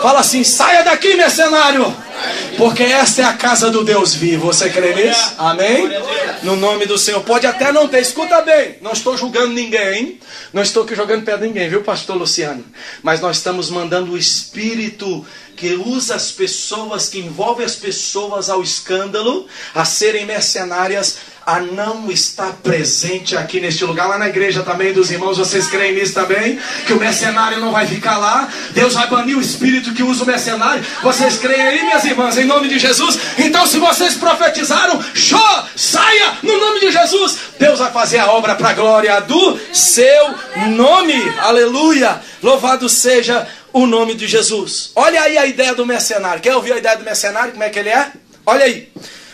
Fala assim: saia daqui, mercenário, porque essa é a casa do Deus vivo. Você crê nisso? Amém? No nome do Senhor. Pode até não ter, escuta bem, não estou julgando ninguém, não estou aqui jogando pedra em ninguém, viu, pastor Luciano? Mas nós estamos mandando o Espírito que usa as pessoas, que envolve as pessoas ao escândalo, a serem mercenárias, a não estar presente aqui neste lugar. Lá na igreja também dos irmãos, vocês creem nisso também? Que o mercenário não vai ficar lá? Deus vai banir o espírito que usa o mercenário. Vocês creem aí, minhas irmãs, em nome de Jesus? Então, se vocês profetizaram, show, saia no nome de Jesus. Deus vai fazer a obra para a glória do seu nome. Aleluia, louvado seja o nome de Jesus. Olha aí a ideia do mercenário. Quer ouvir a ideia do mercenário? Como é que ele é? Olha aí.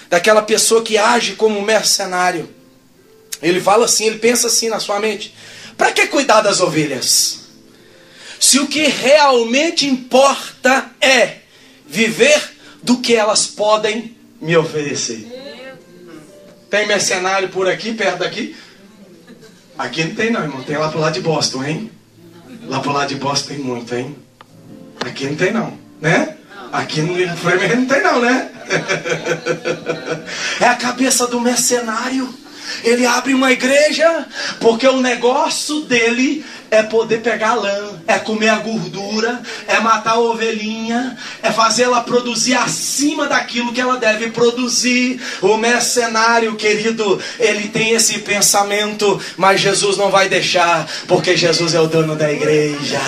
daquela pessoa que age como mercenário. Ele fala assim, ele pensa assim na sua mente: para que cuidar das ovelhas? Se o que realmente importa é viver do que elas podem me oferecer. Tem mercenário por aqui, perto daqui? Aqui não tem não, irmão. Tem lá pro lado de Boston, hein? Lá pro lado de Boston tem muito, hein? Aqui não tem não, né? Aqui no Fremen não tem não, né? É a cabeça do mercenário. Ele abre uma igreja porque o negócio dele é poder pegar a lã, é comer a gordura, é matar a ovelhinha, é fazer ela produzir acima daquilo que ela deve produzir. O mercenário, querido, ele tem esse pensamento, mas Jesus não vai deixar, porque Jesus é o dono da igreja.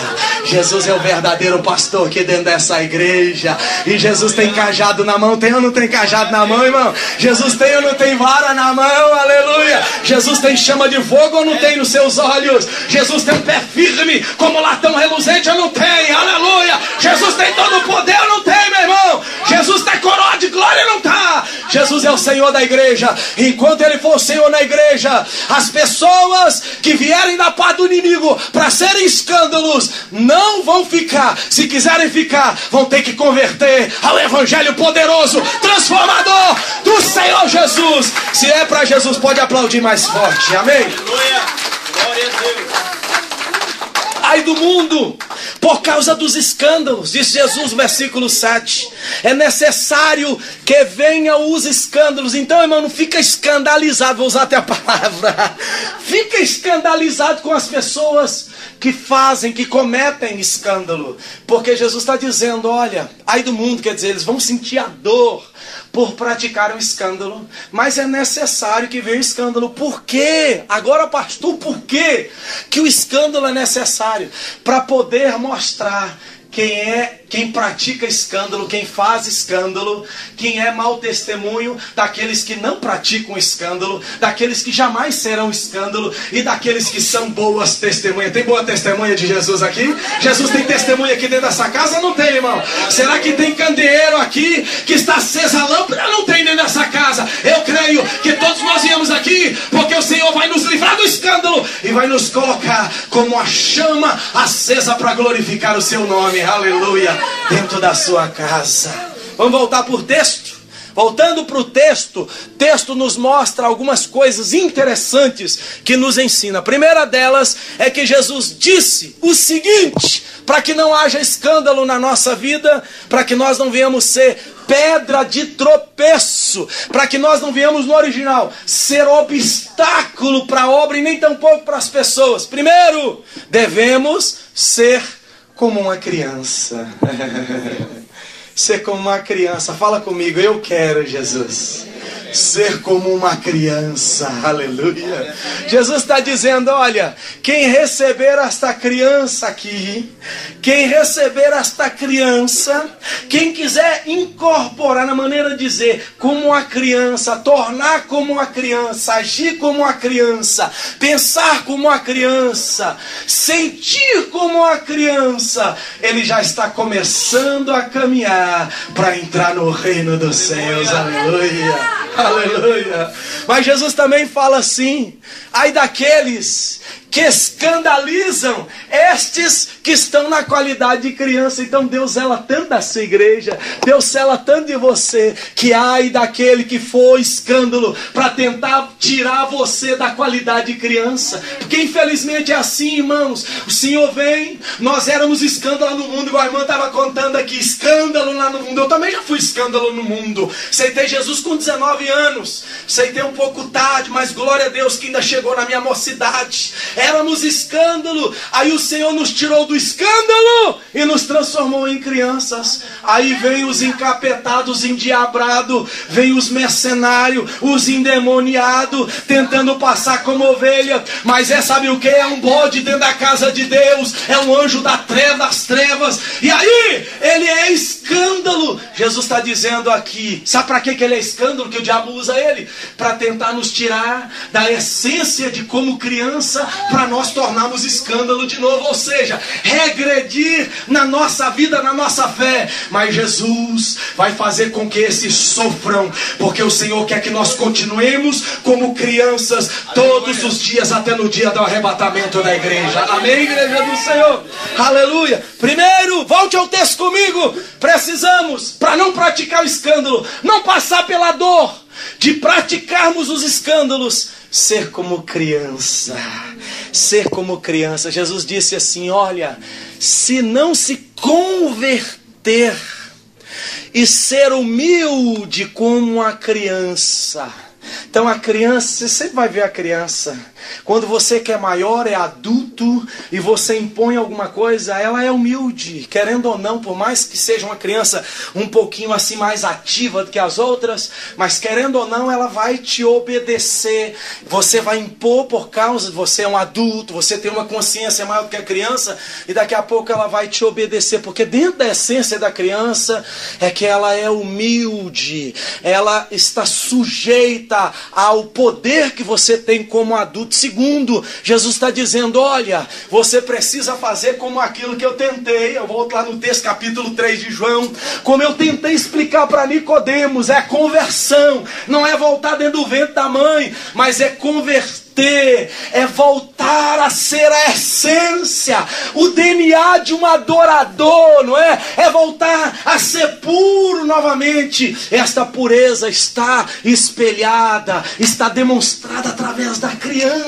Jesus é o verdadeiro pastor aqui dentro dessa igreja. E Jesus tem cajado na mão. Tem ou não tem cajado na mão, irmão? Jesus tem ou não tem vara na mão? Aleluia! Jesus tem chama de fogo ou não tem nos seus olhos? Jesus tem um pé firme como latão reluzente ou não tem? Aleluia! Jesus tem todo o poder ou não tem, meu irmão? Jesus tem coroa de glória ou não tá? Jesus é o Senhor da igreja. Enquanto Ele for o Senhor na igreja, as pessoas que vierem da parte do inimigo para serem escândalos não vão ficar. Se quiserem ficar, vão ter que converter ao evangelho poderoso, transformador do Senhor Jesus. Se é para Jesus, pode aplaudir mais forte. Amém? Aleluia. Glória a Deus. Ai do mundo, por causa dos escândalos, diz Jesus, versículo 7. É necessário que venham os escândalos. Então, irmão, não fica escandalizado, vou usar até a palavra. Fica escandalizado com as pessoas que fazem, que cometem escândalo. Porque Jesus está dizendo, olha, ai do mundo, quer dizer, eles vão sentir a dor por praticar um escândalo, mas é necessário que venha o escândalo. Por quê? Agora, pastor, por quê que o escândalo é necessário? Para poder mostrar quem pratica escândalo, quem faz escândalo, quem é mau testemunho daqueles que não praticam escândalo, daqueles que jamais serão escândalo e daqueles que são boas testemunhas. Tem boa testemunha de Jesus aqui? Jesus tem testemunha aqui dentro dessa casa? Não tem, irmão? Será que tem candeeiro aqui que está acesa a lâmpada? Não tem dentro dessa casa. Eu creio que todos nós viemos aqui porque o Senhor vai nos livrar do escândalo e vai nos colocar como a chama acesa para glorificar o seu nome. Aleluia, dentro da sua casa. Vamos voltar para o texto. Voltando para o texto nos mostra algumas coisas interessantes que nos ensina. A primeira delas é que Jesus disse o seguinte: para que não haja escândalo na nossa vida, para que nós não venhamos ser pedra de tropeço, para que nós não venhamos no original ser obstáculo para a obra e nem tampouco para as pessoas. Primeiro, devemos ser como uma criança. Ser como uma criança. Fala comigo, eu quero, Jesus, ser como uma criança. Aleluia. Jesus está dizendo, olha, quem receber esta criança aqui, quem receber esta criança, quem quiser incorporar, na maneira de dizer, como a criança, tornar como a criança, agir como a criança, pensar como a criança, sentir como a criança, ele já está começando a caminhar para entrar no reino dos céus. Aleluia. Aleluia. Mas Jesus também fala assim: ai daqueles que escandalizam estes que estão na qualidade de criança. Então Deus zela tanto da sua igreja, Deus zela tanto de você, que ai daquele que for escândalo para tentar tirar você da qualidade de criança. Porque infelizmente é assim, irmãos. O Senhor vem, nós éramos escândalo no mundo, igual a irmã estava contando aqui, escândalo lá no mundo. Eu também já fui escândalo no mundo. Aceitei Jesus com 19 anos, aceitei um pouco tarde, mas glória a Deus que ainda chegou na minha mocidade. Éramos escândalo, aí o Senhor nos tirou do escândalo e nos transformou em crianças. Aí vem os encapetados, endiabrados, vem os mercenários, os endemoniados, tentando passar como ovelha, mas sabe o que? É um bode dentro da casa de Deus, é um anjo das trevas, e aí ele é escândalo. Jesus está dizendo aqui, sabe para que ele é escândalo? porque o diabo usa ele para tentar nos tirar da essência de como criança, para nós tornarmos escândalo de novo, ou seja, regredir na nossa vida, na nossa fé. Mas Jesus vai fazer com que esses sofram, porque o Senhor quer que nós continuemos como crianças todos os dias, até no dia do arrebatamento da igreja. Amém, igreja do Senhor? Aleluia. Primeiro, volte ao texto comigo. Precisamos, para não praticar o escândalo, não passar pela dor de praticarmos os escândalos, ser como criança. Ser como criança. Jesus disse assim: olha, se não se converter e ser humilde como a criança. Então a criança, você sempre vai ver a criança, quando você que é maior, é adulto, e você impõe alguma coisa, ela é humilde, querendo ou não, por mais que seja uma criança um pouquinho assim mais ativa do que as outras, mas querendo ou não, ela vai te obedecer. Você vai impor por causa de você é um adulto, você tem uma consciência maior do que a criança, e daqui a pouco ela vai te obedecer, porque dentro da essência da criança é que ela é humilde, ela está sujeita ao poder que você tem como adulto. Segundo, Jesus está dizendo: olha, você precisa fazer como aquilo que eu tentei. Eu volto lá no texto, capítulo 3 de João. Como eu tentei explicar para Nicodemos, é conversão. Não é voltar dentro do ventre da mãe, mas é converter, é voltar a ser a essência, o DNA de um adorador, não é? É voltar a ser puro novamente. Esta pureza está espelhada, está demonstrada através da criança.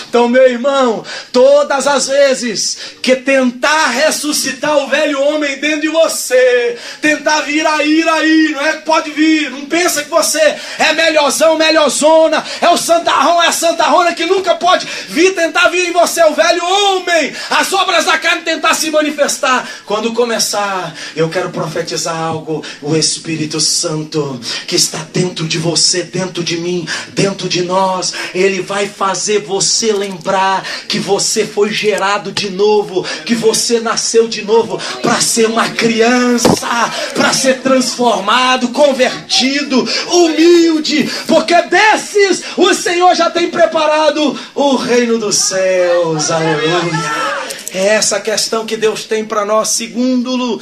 Então, meu irmão, todas as vezes que tentar ressuscitar o velho homem dentro de você, tentar vir aí, não é que pode vir, não pensa que você é melhorzão, melhorzona, é o santarrão, é a santarrona que nunca pode tentar vir em você, o velho homem, as obras da carne tentar se manifestar. Quando começar, eu quero profetizar algo. O Espírito Santo que está dentro de você, dentro de mim, dentro de nós, ele vai fazer você lembrar que você foi gerado de novo, que você nasceu de novo para ser uma criança, para ser transformado, convertido, humilde, porque desses o Senhor já tem preparado o reino dos céus. Aleluia. É essa questão que Deus tem para nós. Segundo,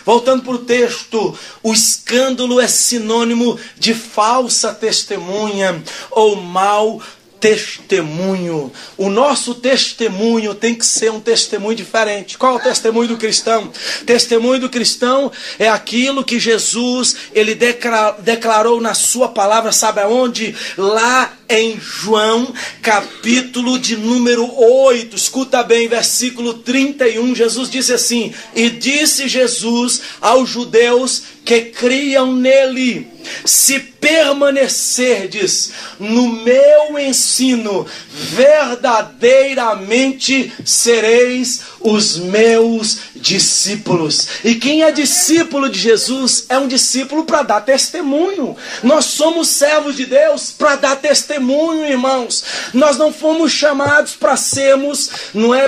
voltando para o texto, o escândalo é sinônimo de falsa testemunha ou mau testemunho. O nosso testemunho tem que ser um testemunho diferente. Qual é o testemunho do cristão? Testemunho do cristão é aquilo que Jesus ele declarou na sua palavra, sabe aonde? Lá em João, capítulo de número 8, escuta bem, versículo 31, Jesus disse assim: e disse Jesus aos judeus que criam nele: se permanecerdes no meu ensino, verdadeiramente sereis os meus discípulos. E quem é discípulo de Jesus é um discípulo para dar testemunho. Nós somos servos de Deus para dar testemunho, irmãos. Nós não fomos chamados para sermos,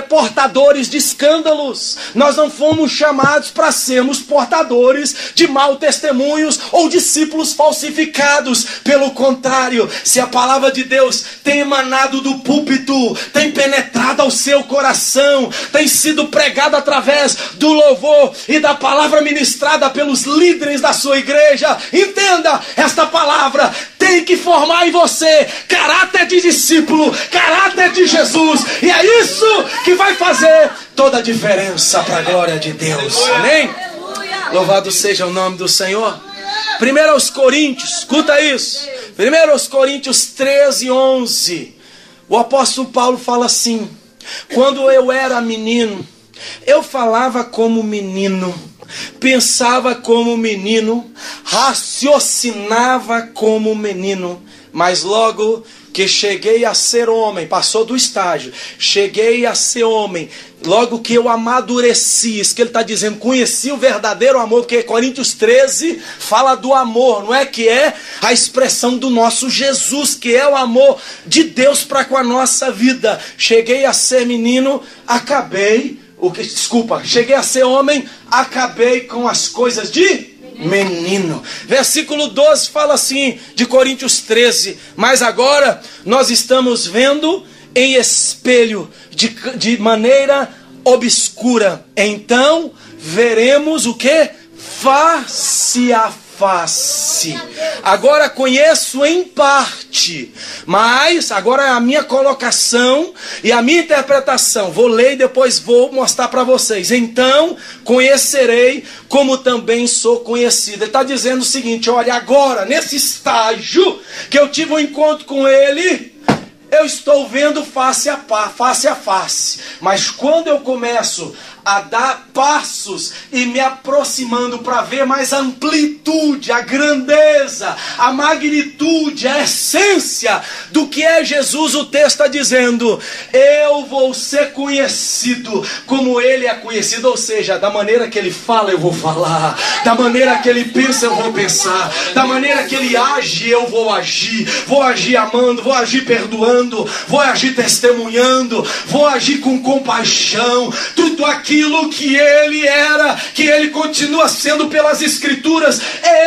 portadores de escândalos. Nós não fomos chamados para sermos portadores de maus testemunhos ou discípulos falsificados. Pelo contrário, se a palavra de Deus tem emanado do púlpito, tem penetrado ao seu coração, tem sido pregada através do louvor e da palavra ministrada pelos líderes da sua igreja, entenda, esta palavra tem que formar em você caráter de discípulo, caráter de Jesus, e é isso que vai fazer toda a diferença para a glória de Deus. Amém? Louvado seja o nome do Senhor. 1 Coríntios, escuta isso, 1 Coríntios 13:11, o apóstolo Paulo fala assim: quando eu era menino, eu falava como menino, pensava como menino, raciocinava como menino, mas logo que cheguei a ser homem, passou do estágio, cheguei a ser homem, logo que eu amadureci, isso que ele está dizendo, conheci o verdadeiro amor, porque Coríntios 13 fala do amor, não é que é a expressão do nosso Jesus, que é o amor de Deus para com a nossa vida. Cheguei a ser menino, cheguei a ser homem, acabei com as coisas de menino. Versículo 12 fala assim, de Coríntios 13: mas agora nós estamos vendo em espelho, de maneira obscura. Então veremos o que? Face a face. Agora conheço em parte, mas agora é a minha colocação e a minha interpretação. Vou ler e depois vou mostrar para vocês. Então conhecerei como também sou conhecido. Ele está dizendo o seguinte: olha, agora nesse estágio que eu tive um encontro com ele, eu estou vendo face a face. Mas quando eu começo a dar passos e me aproximando para ver mais a amplitude, a grandeza, a magnitude, a essência do que é Jesus, o texto está dizendo: eu vou ser conhecido como ele é conhecido. Ou seja, da maneira que ele fala eu vou falar, da maneira que ele pensa eu vou pensar, da maneira que ele age eu vou agir amando, vou agir perdoando, vou agir testemunhando, vou agir com compaixão. Tudo aquilo que ele era, que ele continua sendo pelas escrituras,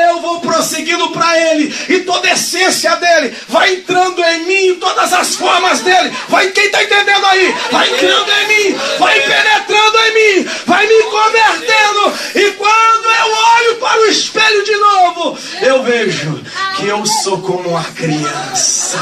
eu vou prosseguindo para ele, e toda a essência dele vai entrando em mim, todas as formas dele, vai, quem está entendendo aí? Vai entrando em mim, vai penetrando em mim, vai me convertendo, e quando eu olho para o espelho de novo, eu vejo que eu sou como uma criança,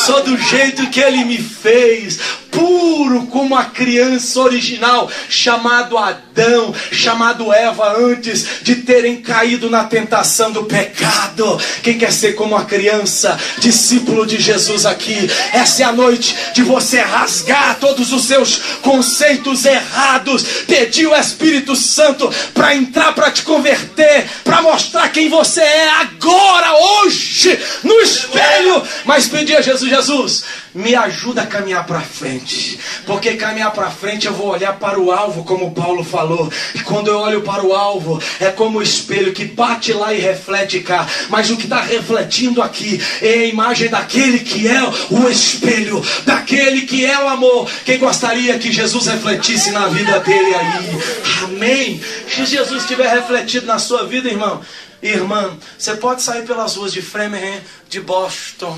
sou do jeito que ele me fez, puro como a criança original, chamado Adão, chamado Eva, antes de terem caído na tentação do pecado. Quem quer ser como a criança, discípulo de Jesus aqui? Essa é a noite de você rasgar todos os seus conceitos errados, pedir o Espírito Santo para entrar, para te converter, para mostrar quem você é agora, hoje, no espelho. Mas pedir a Jesus: Jesus, me ajuda a caminhar para frente, porque caminhar para frente eu vou olhar para o alvo, como Paulo falou. E quando eu olho para o alvo, é como o espelho que bate lá e reflete cá, mas o que está refletindo aqui é a imagem daquele que é o espelho, daquele que é o amor. Quem gostaria que Jesus refletisse na vida dele aí? Amém? Se Jesus tiver refletido na sua vida, irmão, irmã, você pode sair pelas ruas de Framingham, de Boston,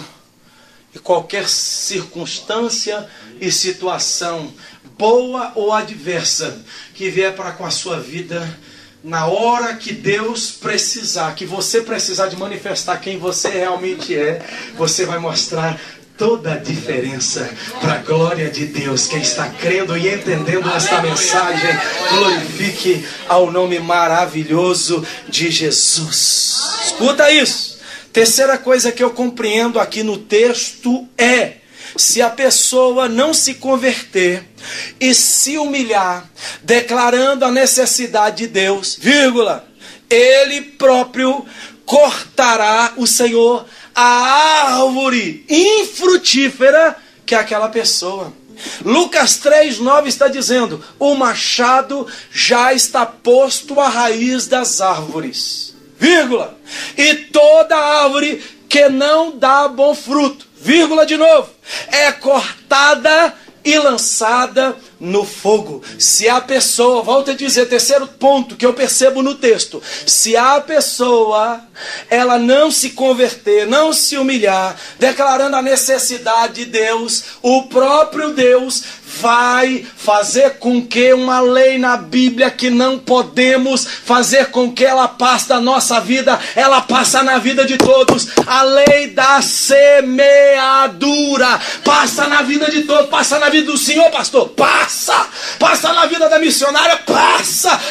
e qualquer circunstância e situação, boa ou adversa, que vier para com a sua vida, na hora que Deus precisar, que você precisar de manifestar quem você realmente é, você vai mostrar toda a diferença para a glória de Deus. Quem está crendo e entendendo esta mensagem, glorifique ao nome maravilhoso de Jesus. Escuta isso. Terceira coisa que eu compreendo aqui no texto é: se a pessoa não se converter e se humilhar, declarando a necessidade de Deus, vírgula, ele próprio cortará, o Senhor, a árvore infrutífera que é aquela pessoa. Lucas 3:9 está dizendo: o machado já está posto à raiz das árvores, vírgula, e toda árvore que não dá bom fruto, vírgula de novo, é cortada e lançada no fogo. Se a pessoa, volto a dizer, terceiro ponto que eu percebo no texto: se a pessoa, ela não se converter, não se humilhar, declarando a necessidade de Deus, o próprio Deus vai fazer com que uma lei na Bíblia que não podemos fazer com que ela passe da nossa vida, ela passa na vida de todos. A lei da semeadura passa na vida de todos. Passa na vida do senhor, pastor? Passa na vida da missionária?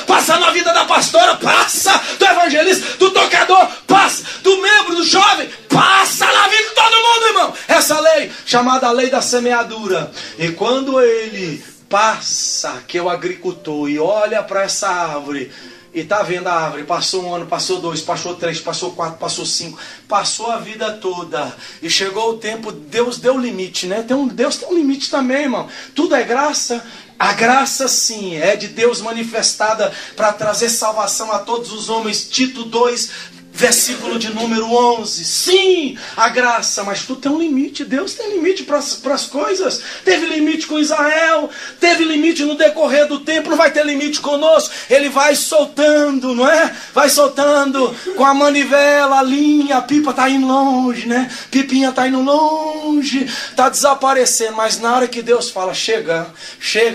Passa na vida da pastora? Passa do evangelista, do tocador? Passa do membro, do jovem? Passa na vida de todo mundo, irmão. Essa lei, chamada lei da semeadura. E quando ele passa, que é o agricultor, e olha para essa árvore, e está vendo a árvore, passou um ano, passou 2, passou 3, passou 4, passou 5, passou a vida toda, e chegou o tempo, Deus deu limite, né? Deus tem um limite também, irmão. Tudo é graça. A graça, sim, é de Deus manifestada para trazer salvação a todos os homens. Tito 2, versículo de número 11. Sim, a graça, mas tu tem um limite. Deus tem limite para as coisas. Teve limite com Israel, teve limite no decorrer do tempo, não vai ter limite conosco. Ele vai soltando, não é? Vai soltando com a manivela, a linha, a pipa está indo longe, né? Pipinha está indo longe, está desaparecendo. Mas na hora que Deus fala, chega,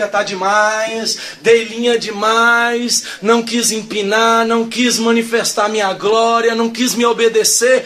tá demais, dei linha demais, não quis empinar, não quis manifestar minha glória, não quis me obedecer,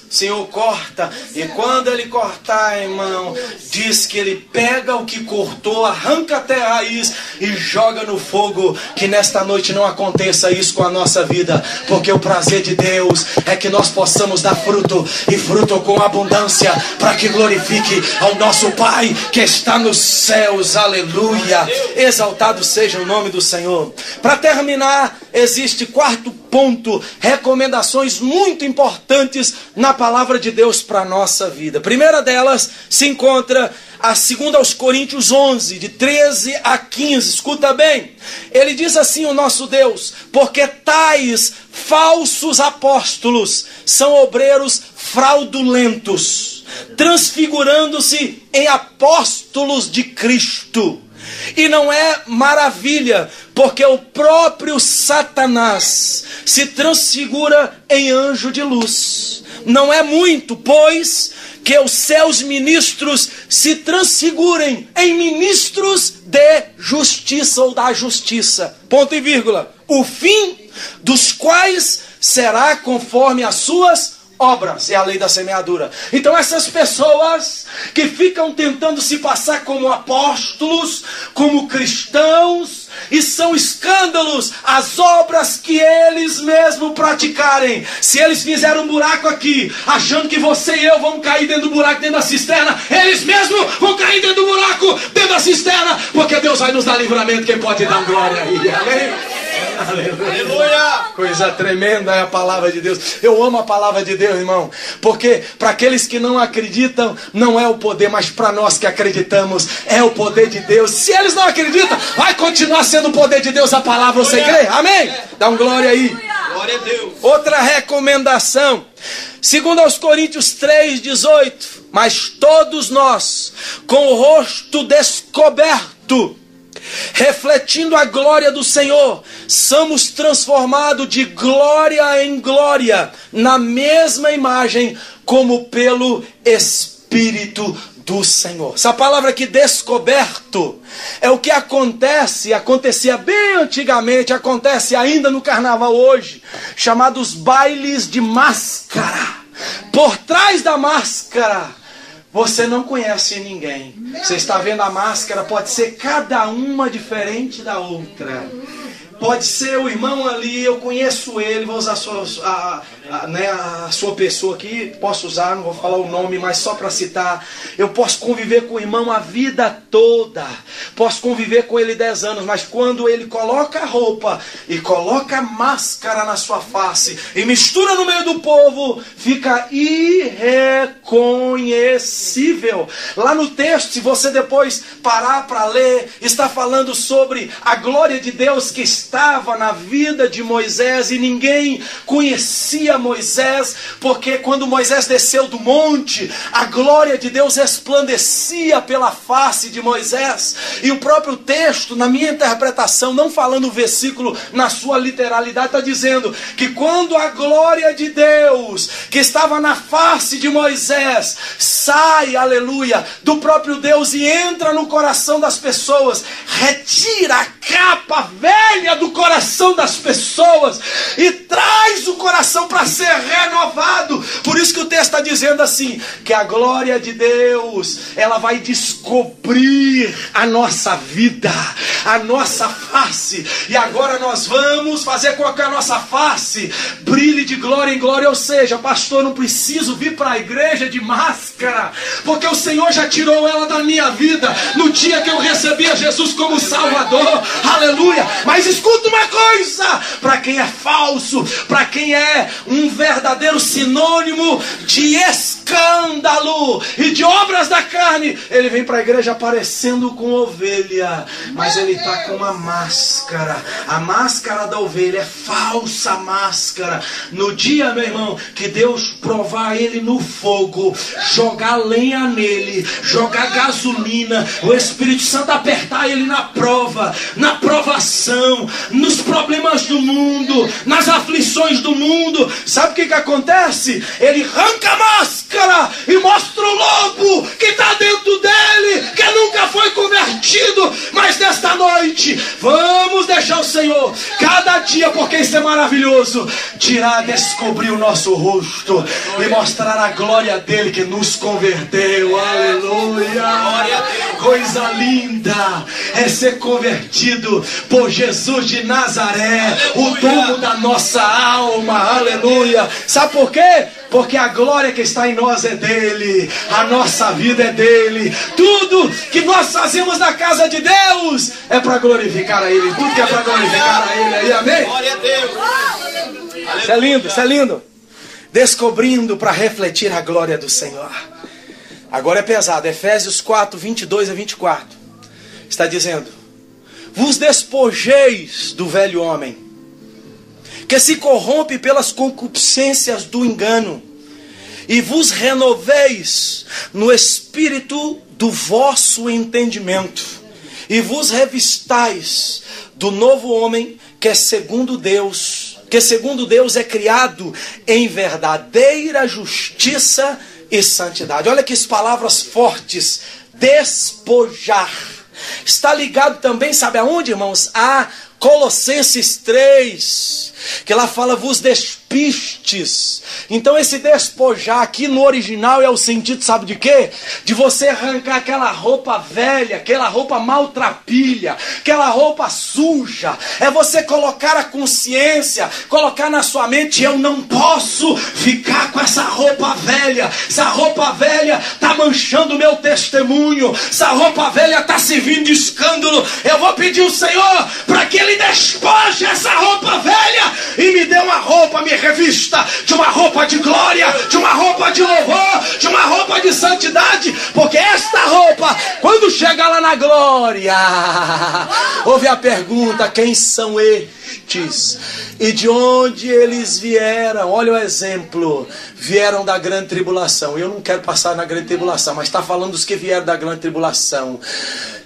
Senhor corta. E quando Ele cortar, irmão, diz que Ele pega o que cortou, arranca até a raiz e joga no fogo. Que nesta noite não aconteça isso com a nossa vida, porque o prazer de Deus é que nós possamos dar fruto, e fruto com abundância, para que glorifique ao nosso Pai que está nos céus. Aleluia. Exaltado seja o nome do Senhor. Para terminar, existe quarto ponto, recomendações muito importantes na palavra de Deus para a nossa vida. A primeira delas se encontra a 2 Coríntios 11, de 13 a 15. Escuta bem, ele diz assim, o nosso Deus: porque tais falsos apóstolos são obreiros fraudulentos, transfigurando-se em apóstolos de Cristo. E não é maravilha, porque o próprio Satanás se transfigura em anjo de luz. Não é muito, pois, que os seus ministros se transfigurem em ministros de justiça ou da justiça. Ponto e vírgula. O fim dos quais será conforme as suas obras. É a lei da semeadura. Então essas pessoas que ficam tentando se passar como apóstolos, como cristãos, e são escândalos as obras que eles mesmos praticarem. Se eles fizeram um buraco aqui, achando que você e eu vamos cair dentro do buraco, dentro da cisterna, eles mesmos vão cair dentro do buraco, dentro da cisterna, porque Deus vai nos dar livramento. Quem pode dar glória aí? Amém? Aleluia! Coisa tremenda é a palavra de Deus. Eu amo a palavra de Deus, irmão, porque para aqueles que não acreditam, não é o poder, mas para nós que acreditamos, é o poder de Deus. Se eles não acreditam, vai continuar sendo o poder de Deus a palavra. Você crê? Amém? Dá um glória aí. Glória a Deus. Outra recomendação, 2 Coríntios 3:18. Mas todos nós, com o rosto descoberto, refletindo a glória do Senhor, somos transformados de glória em glória, na mesma imagem, como pelo Espírito do Senhor. Essa palavra aqui, descoberto, é o que acontecia bem antigamente, acontece ainda no carnaval hoje, chamados bailes de máscara. Por trás da máscara, você não conhece ninguém. Você está vendo a máscara, pode ser cada uma diferente da outra. Pode ser o irmão ali, eu conheço ele, vou usar a sua pessoa aqui, posso usar, não vou falar o nome, mas só para citar. Eu posso conviver com o irmão a vida toda, posso conviver com ele 10 anos, mas quando ele coloca a roupa e coloca a máscara na sua face e mistura no meio do povo, fica irreconhecível. Lá no texto, se você depois parar para ler, está falando sobre a glória de Deus que estava na vida de Moisés, e ninguém conhecia Moisés, porque quando Moisés desceu do monte, a glória de Deus resplandecia pela face de Moisés. E o próprio texto, na minha interpretação, não falando o versículo na sua literalidade, está dizendo que quando a glória de Deus, que estava na face de Moisés, sai, aleluia, do próprio Deus e entra no coração das pessoas, retira a capa velha do coração das pessoas e traz o coração para ser renovado. Por isso que o texto está dizendo assim, que a glória de Deus, ela vai descobrir a nossa vida, a nossa face, e agora nós vamos fazer com que a nossa face brilhe de glória em glória. Ou seja, pastor, não preciso vir para a igreja de máscara, porque o Senhor já tirou ela da minha vida no dia que eu recebi a Jesus como Salvador. Aleluia. Mas escuta uma coisa, para quem é falso, para quem é um verdadeiro sinônimo de escândalo, escândalo e de obras da carne. Ele vem para a igreja parecendo com ovelha, mas ele está com uma máscara. A máscara da ovelha é falsa máscara. No dia, meu irmão, que Deus provar ele no fogo, jogar lenha nele, jogar gasolina, o Espírito Santo apertar ele na prova, na provação, nos problemas do mundo, nas aflições do mundo, sabe o que acontece? Ele arranca a máscara e mostra o lobo que está dentro dele, que nunca foi convertido. Mas nesta noite vamos deixar o Senhor cada dia, porque isso é maravilhoso, tirar, descobrir o nosso rosto e mostrar a glória dele que nos converteu. Aleluia! Coisa linda é ser convertido por Jesus de Nazaré, o dono da nossa alma. Aleluia! Sabe por quê? Porque a glória que está em nós é dele, a nossa vida é dele. Tudo que nós fazemos na casa de Deus é para glorificar a ele. Tudo que é para glorificar a ele aí, amém? Glória a Deus. Isso é lindo, isso é lindo. Descobrindo para refletir a glória do Senhor. Agora é pesado. Efésios 4, 22 a 24. Está dizendo: vos despojeis do velho homem, que se corrompe pelas concupiscências do engano, e vos renoveis no espírito do vosso entendimento, e vos revistais do novo homem, que segundo Deus é criado em verdadeira justiça e santidade. Olha que palavras fortes. Despojar. Está ligado também, sabe aonde, irmãos? A Colossenses 3, que lá fala vos despistes. Então esse despojar aqui no original é o sentido, sabe de quê? De você arrancar aquela roupa velha, aquela roupa maltrapilha, aquela roupa suja. É você colocar a consciência, colocar na sua mente: eu não posso ficar com essa roupa velha. Essa roupa velha está manchando o meu testemunho. Essa roupa velha está servindo de escândalo. Eu vou pedir ao Senhor para que Ele despoje essa roupa velha e me dê uma roupa, me revista de uma roupa de glória, de uma roupa de louvor, de uma roupa de santidade. Porque esta roupa, quando chegar lá na glória, ouve a pergunta: quem são estes? E de onde eles vieram? Olha o exemplo. Vieram da grande tribulação. Eu não quero passar na grande tribulação, mas está falando dos que vieram da grande tribulação.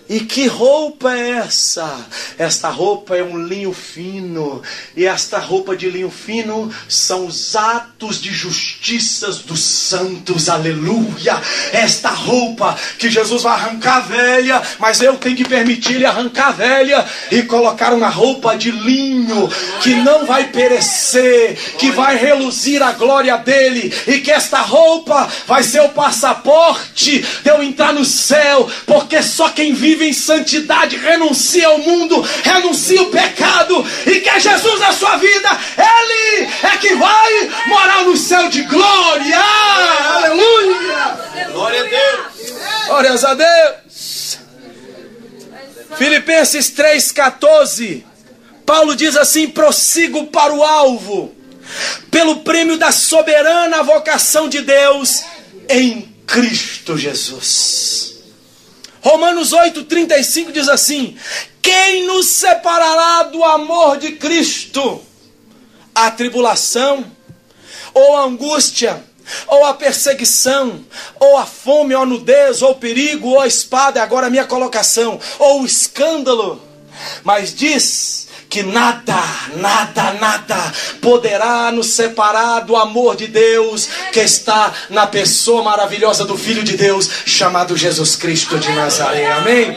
E que roupa é essa? Esta roupa é um linho fino. E esta roupa de linho fino são os atos de justiça dos santos. Aleluia! Esta roupa que Jesus vai arrancar velha, mas eu tenho que permitir Ele arrancar velha e colocar uma roupa de linho que não vai perecer, que vai reluzir a glória dele. E que esta roupa vai ser o passaporte de eu entrar no céu. Porque só quem vive em santidade renuncia ao mundo, renuncia o pecado e quer Jesus na sua vida. Ele é que vai morar no céu de glória. Aleluia! Glória a Deus. Glórias a Deus. Filipenses 3,14, Paulo diz assim: prossigo para o alvo, pelo prêmio da soberana vocação de Deus em Cristo Jesus. Romanos 8,35 diz assim: quem nos separará do amor de Cristo? A tribulação, ou a angústia, ou a perseguição, ou a fome, ou a nudez, ou o perigo, ou a espada. Agora a minha colocação: ou o escândalo. Mas diz que nada poderá nos separar do amor de Deus que está na pessoa maravilhosa do Filho de Deus, chamado Jesus Cristo de Nazaré. Amém?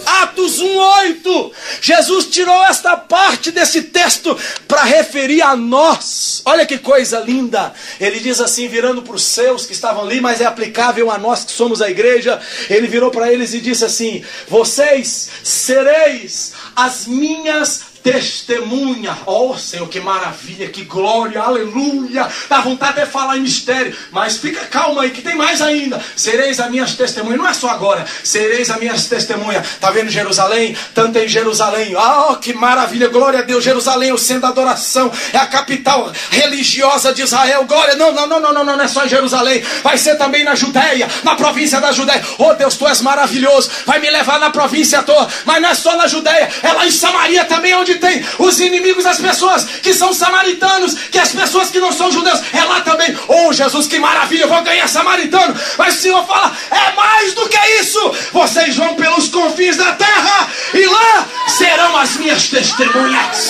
Atos 1,8. Jesus tirou esta parte desse texto para referir a nós. Olha que coisa linda. Ele diz assim, virando para os seus que estavam ali, mas é aplicável a nós que somos a igreja. Ele virou para eles e disse assim: vocês sereis as minhas testemunha. Oh Senhor, que maravilha, que glória, aleluia. Dá vontade de falar em mistério, mas fica calma aí que tem mais ainda. Sereis as minhas testemunhas, não é só agora. Sereis as minhas testemunhas. Tá vendo Jerusalém? Tanto em Jerusalém. Oh, que maravilha, glória a Deus. Jerusalém é o centro da adoração, é a capital religiosa de Israel. Glória, não é só em Jerusalém. Vai ser também na Judéia, na província da Judéia. Oh Deus, tu és maravilhoso. Vai me levar na província toda, mas não é só na Judéia, é lá em Samaria também, onde tem os inimigos das pessoas que são samaritanos, que as pessoas que não são judeus, é lá também. Oh Jesus, que maravilha, eu vou ganhar samaritano. Mas o Senhor fala, é mais do que isso. Vocês vão pelos confins da terra e lá serão as minhas testemunhas.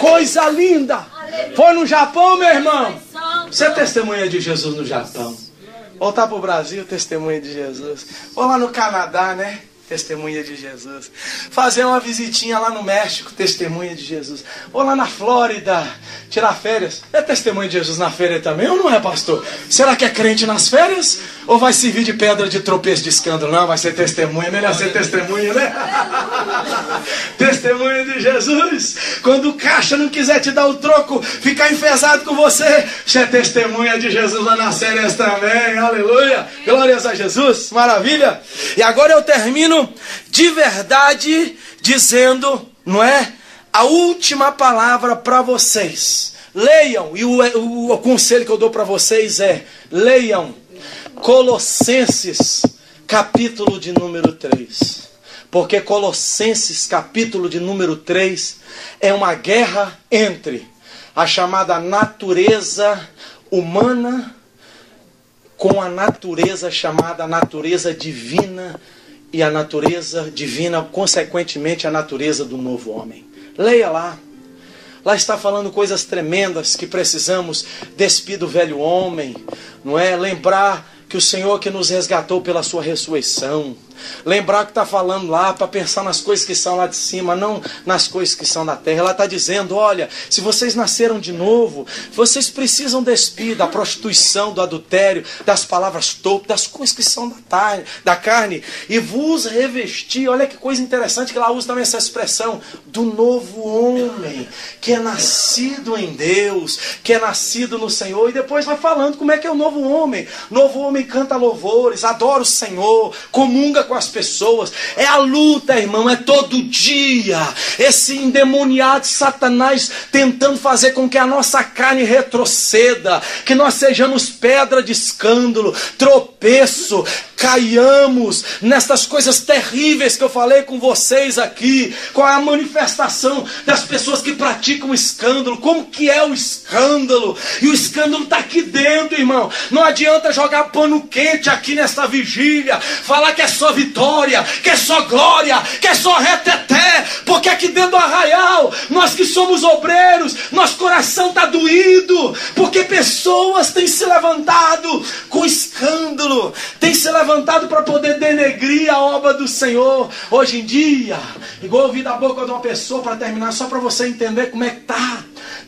Coisa linda. Foi no Japão, meu irmão? Você é testemunha de Jesus no Japão. Voltar para o Brasil, testemunha de Jesus. Ou lá no Canadá, né? Testemunha de Jesus. Fazer uma visitinha lá no México, testemunha de Jesus. Ou lá na Flórida, tirar férias. É testemunha de Jesus na férias também ou não é, pastor? Será que é crente nas férias? Ou vai servir de pedra de tropeço de escândalo? Não, vai ser testemunha. Melhor ser testemunha, né? Testemunha de Jesus. Quando o caixa não quiser te dar o troco, ficar enfesado com você, você é testemunha de Jesus lá nas férias também. Aleluia. Glórias a Jesus. Maravilha. E agora eu termino de verdade dizendo, não é? A última palavra para vocês. Leiam, e o conselho que eu dou para vocês é: leiam Colossenses, capítulo de número 3. Porque Colossenses, capítulo de número 3, é uma guerra entre a chamada natureza humana com a natureza chamada natureza divina, e a natureza divina, consequentemente, a natureza do novo homem. Leia lá. Lá está falando coisas tremendas que precisamos despir do velho homem, não é? Lembrar que o Senhor que nos resgatou pela sua ressurreição. Lembrar que está falando lá para pensar nas coisas que são lá de cima, não nas coisas que são da terra. Ela está dizendo, olha, se vocês nasceram de novo, vocês precisam despir da prostituição, do adultério, das palavras torpes, das coisas que são da carne, e vos revestir. Olha que coisa interessante que ela usa também essa expressão, do novo homem, que é nascido em Deus, que é nascido no Senhor. E depois vai falando como é que é o novo homem. Novo homem canta louvores, adora o Senhor, comunga com as pessoas. É a luta, irmão, é todo dia esse endemoniado Satanás tentando fazer com que a nossa carne retroceda, que nós sejamos pedra de escândalo, tropeço, caiamos nestas coisas terríveis que eu falei com vocês aqui, com a manifestação das pessoas que praticam escândalo. Como que é o escândalo? E o escândalo está aqui dentro, irmão. Não adianta jogar pano quente aqui nesta vigília, falar que é só vitória, que é só glória, que é só reteté, porque aqui dentro do arraial, nós que somos obreiros, nosso coração está doído, porque pessoas têm se levantado com escândalo, têm se levantado para poder denegrir a obra do Senhor. Hoje em dia, igual eu ouvi da boca de uma pessoa, para terminar, só para você entender como é que está,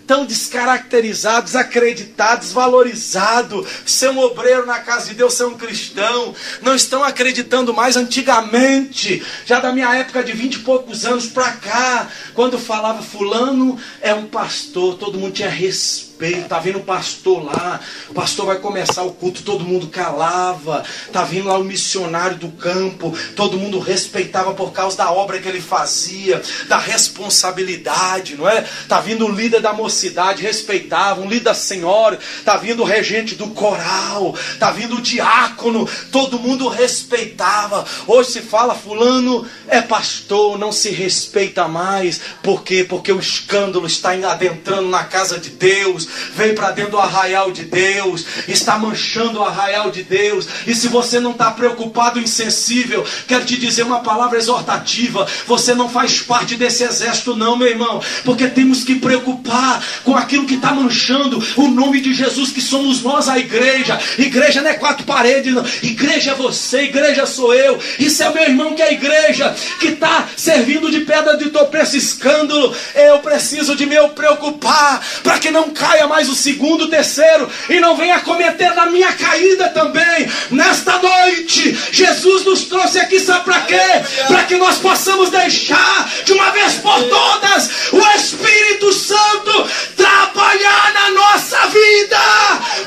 tão descaracterizado, desacreditado, desvalorizado. Ser um obreiro na casa de Deus, ser um cristão, não estão acreditando mais. Antigamente, já da minha época de 20 e poucos anos para cá, quando falava fulano é um pastor, todo mundo tinha respeito. Tá vindo o pastor lá, o pastor vai começar o culto, todo mundo calava. Tá vindo lá o missionário do campo, todo mundo respeitava por causa da obra que ele fazia, da responsabilidade, não é? Tá vindo o líder da mocidade, respeitava, um líder da senhora, tá vindo o regente do coral, tá vindo o diácono, todo mundo respeitava. Hoje se fala fulano é pastor, não se respeita mais. Por quê? Porque o escândalo está adentrando na casa de Deus, veio para dentro do arraial de Deus, está manchando o arraial de Deus. E se você não está preocupado, insensível, quero te dizer uma palavra exortativa: você não faz parte desse exército não, meu irmão, porque temos que preocupar com aquilo que está manchando o nome de Jesus, que somos nós, a igreja. Igreja não é quatro paredes não. Igreja é você, igreja sou eu. Isso é o meu irmão que é a igreja, que está servindo de pedra de tropeço, escândalo. Eu preciso de me preocupar para que não caia caia mais o segundo, o terceiro, e não venha cometer na minha caída também. Nesta noite, Jesus nos trouxe aqui, sabe para quê? Para que nós possamos deixar de uma vez por todas o Espírito Santo trabalhar na nossa vida,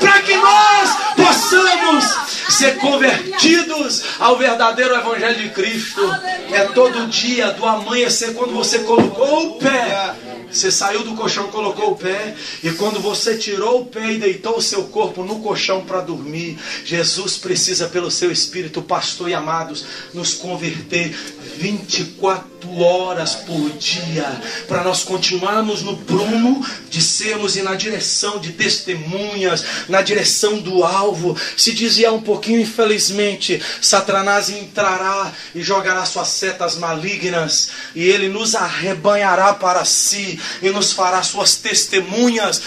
para que nós possamos ser convertidos ao verdadeiro Evangelho de Cristo. É todo dia, do amanhecer, quando você colocou o pé, você saiu do colchão, colocou o pé, e quando você tirou o pé e deitou o seu corpo no colchão para dormir, Jesus precisa, pelo seu Espírito, pastor e amados, nos converter 24 horas por dia, para nós continuarmos no prumo de sermos e na direção de testemunhas, na direção do alvo. Se dizia um pouquinho, infelizmente, Satanás entrará e jogará suas setas malignas, e ele nos arrebanhará para si, e nos fará suas testemunhas,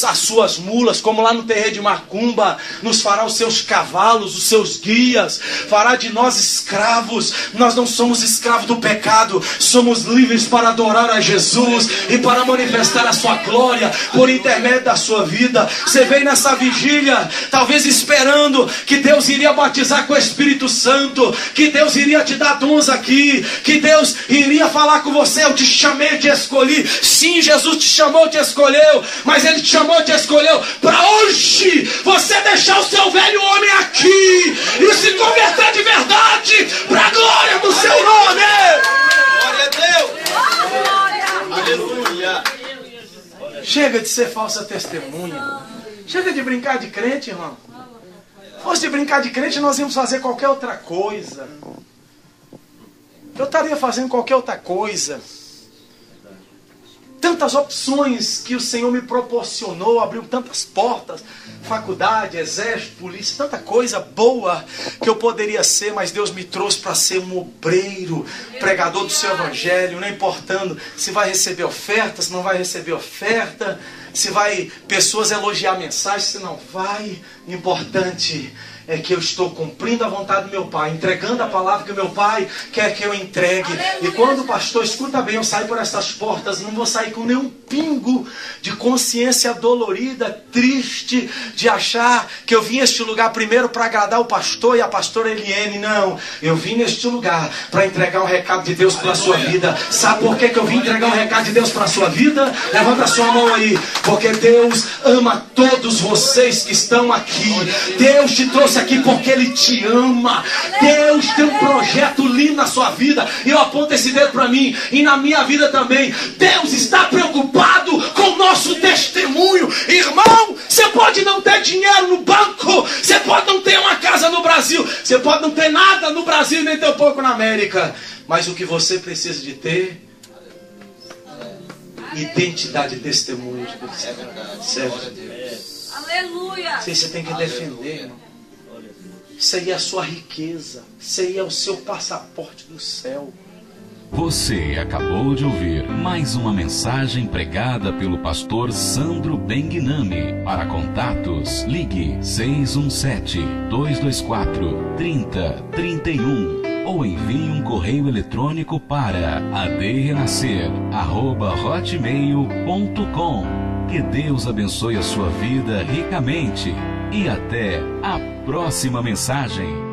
as suas mulas, como lá no terreiro de Macumba, nos fará os seus cavalos, os seus guias, fará de nós escravos. Nós não somos escravos do pecado, somos livres para adorar a Jesus e para manifestar a sua glória por intermédio da sua vida. Você veio nessa vigília, talvez esperando que Deus iria batizar com o Espírito Santo, que Deus iria te dar dons aqui, que Deus iria falar com você. Eu te chamei, eu te escolhi. Sim, Jesus te chamou, te escolheu, mas Ele te chamou, te escolheu para hoje você deixar o seu velho homem aqui e se converter de verdade para a glória do seu nome. Glória a Deus. Aleluia. Chega de ser falsa testemunha. Chega de brincar de crente, irmão. Se fosse de brincar de crente, nós íamos fazer qualquer outra coisa. Eu estaria fazendo qualquer outra coisa. Tantas opções que o Senhor me proporcionou, abriu tantas portas, faculdade, exército, polícia, tanta coisa boa que eu poderia ser, mas Deus me trouxe para ser um obreiro, pregador do seu Evangelho, não importando se vai receber oferta, se não vai receber oferta, se vai pessoas elogiar a mensagem, se não vai. Importante é que eu estou cumprindo a vontade do meu Pai, entregando a palavra que o meu Pai quer que eu entregue. E quando o pastor, escuta bem, eu saio por essas portas, não vou sair com nenhum pingo de consciência dolorida, triste, de achar que eu vim a este lugar primeiro para agradar o pastor e a pastora Eliene. Não, eu vim neste lugar para entregar um recado de Deus para a sua vida. Sabe por que eu vim entregar um recado de Deus para a sua vida? Levanta a sua mão aí. Porque Deus ama todos vocês que estão aqui. Deus te trouxe aqui porque Ele te ama. Deus tem um projeto lindo na sua vida. E eu aponto esse dedo para mim e na minha vida também. Deus está preocupado com o nosso testemunho. Irmão, você pode não ter dinheiro no banco, você pode não ter uma casa no Brasil, você pode não ter nada no Brasil nem ter pouco na América, mas o que você precisa de ter: identidade e testemunho de Deus. É verdade. Certo? Aleluia. Isso aí você tem que defender, irmão. Isso aí é a sua riqueza. Isso aí é o seu passaporte do céu. Você acabou de ouvir mais uma mensagem pregada pelo pastor Sandro Benguinami. Para contatos, ligue 617-224-3031 ou envie um correio eletrônico para adrenascer@hotmail.com. Que Deus abençoe a sua vida ricamente e até a próxima mensagem.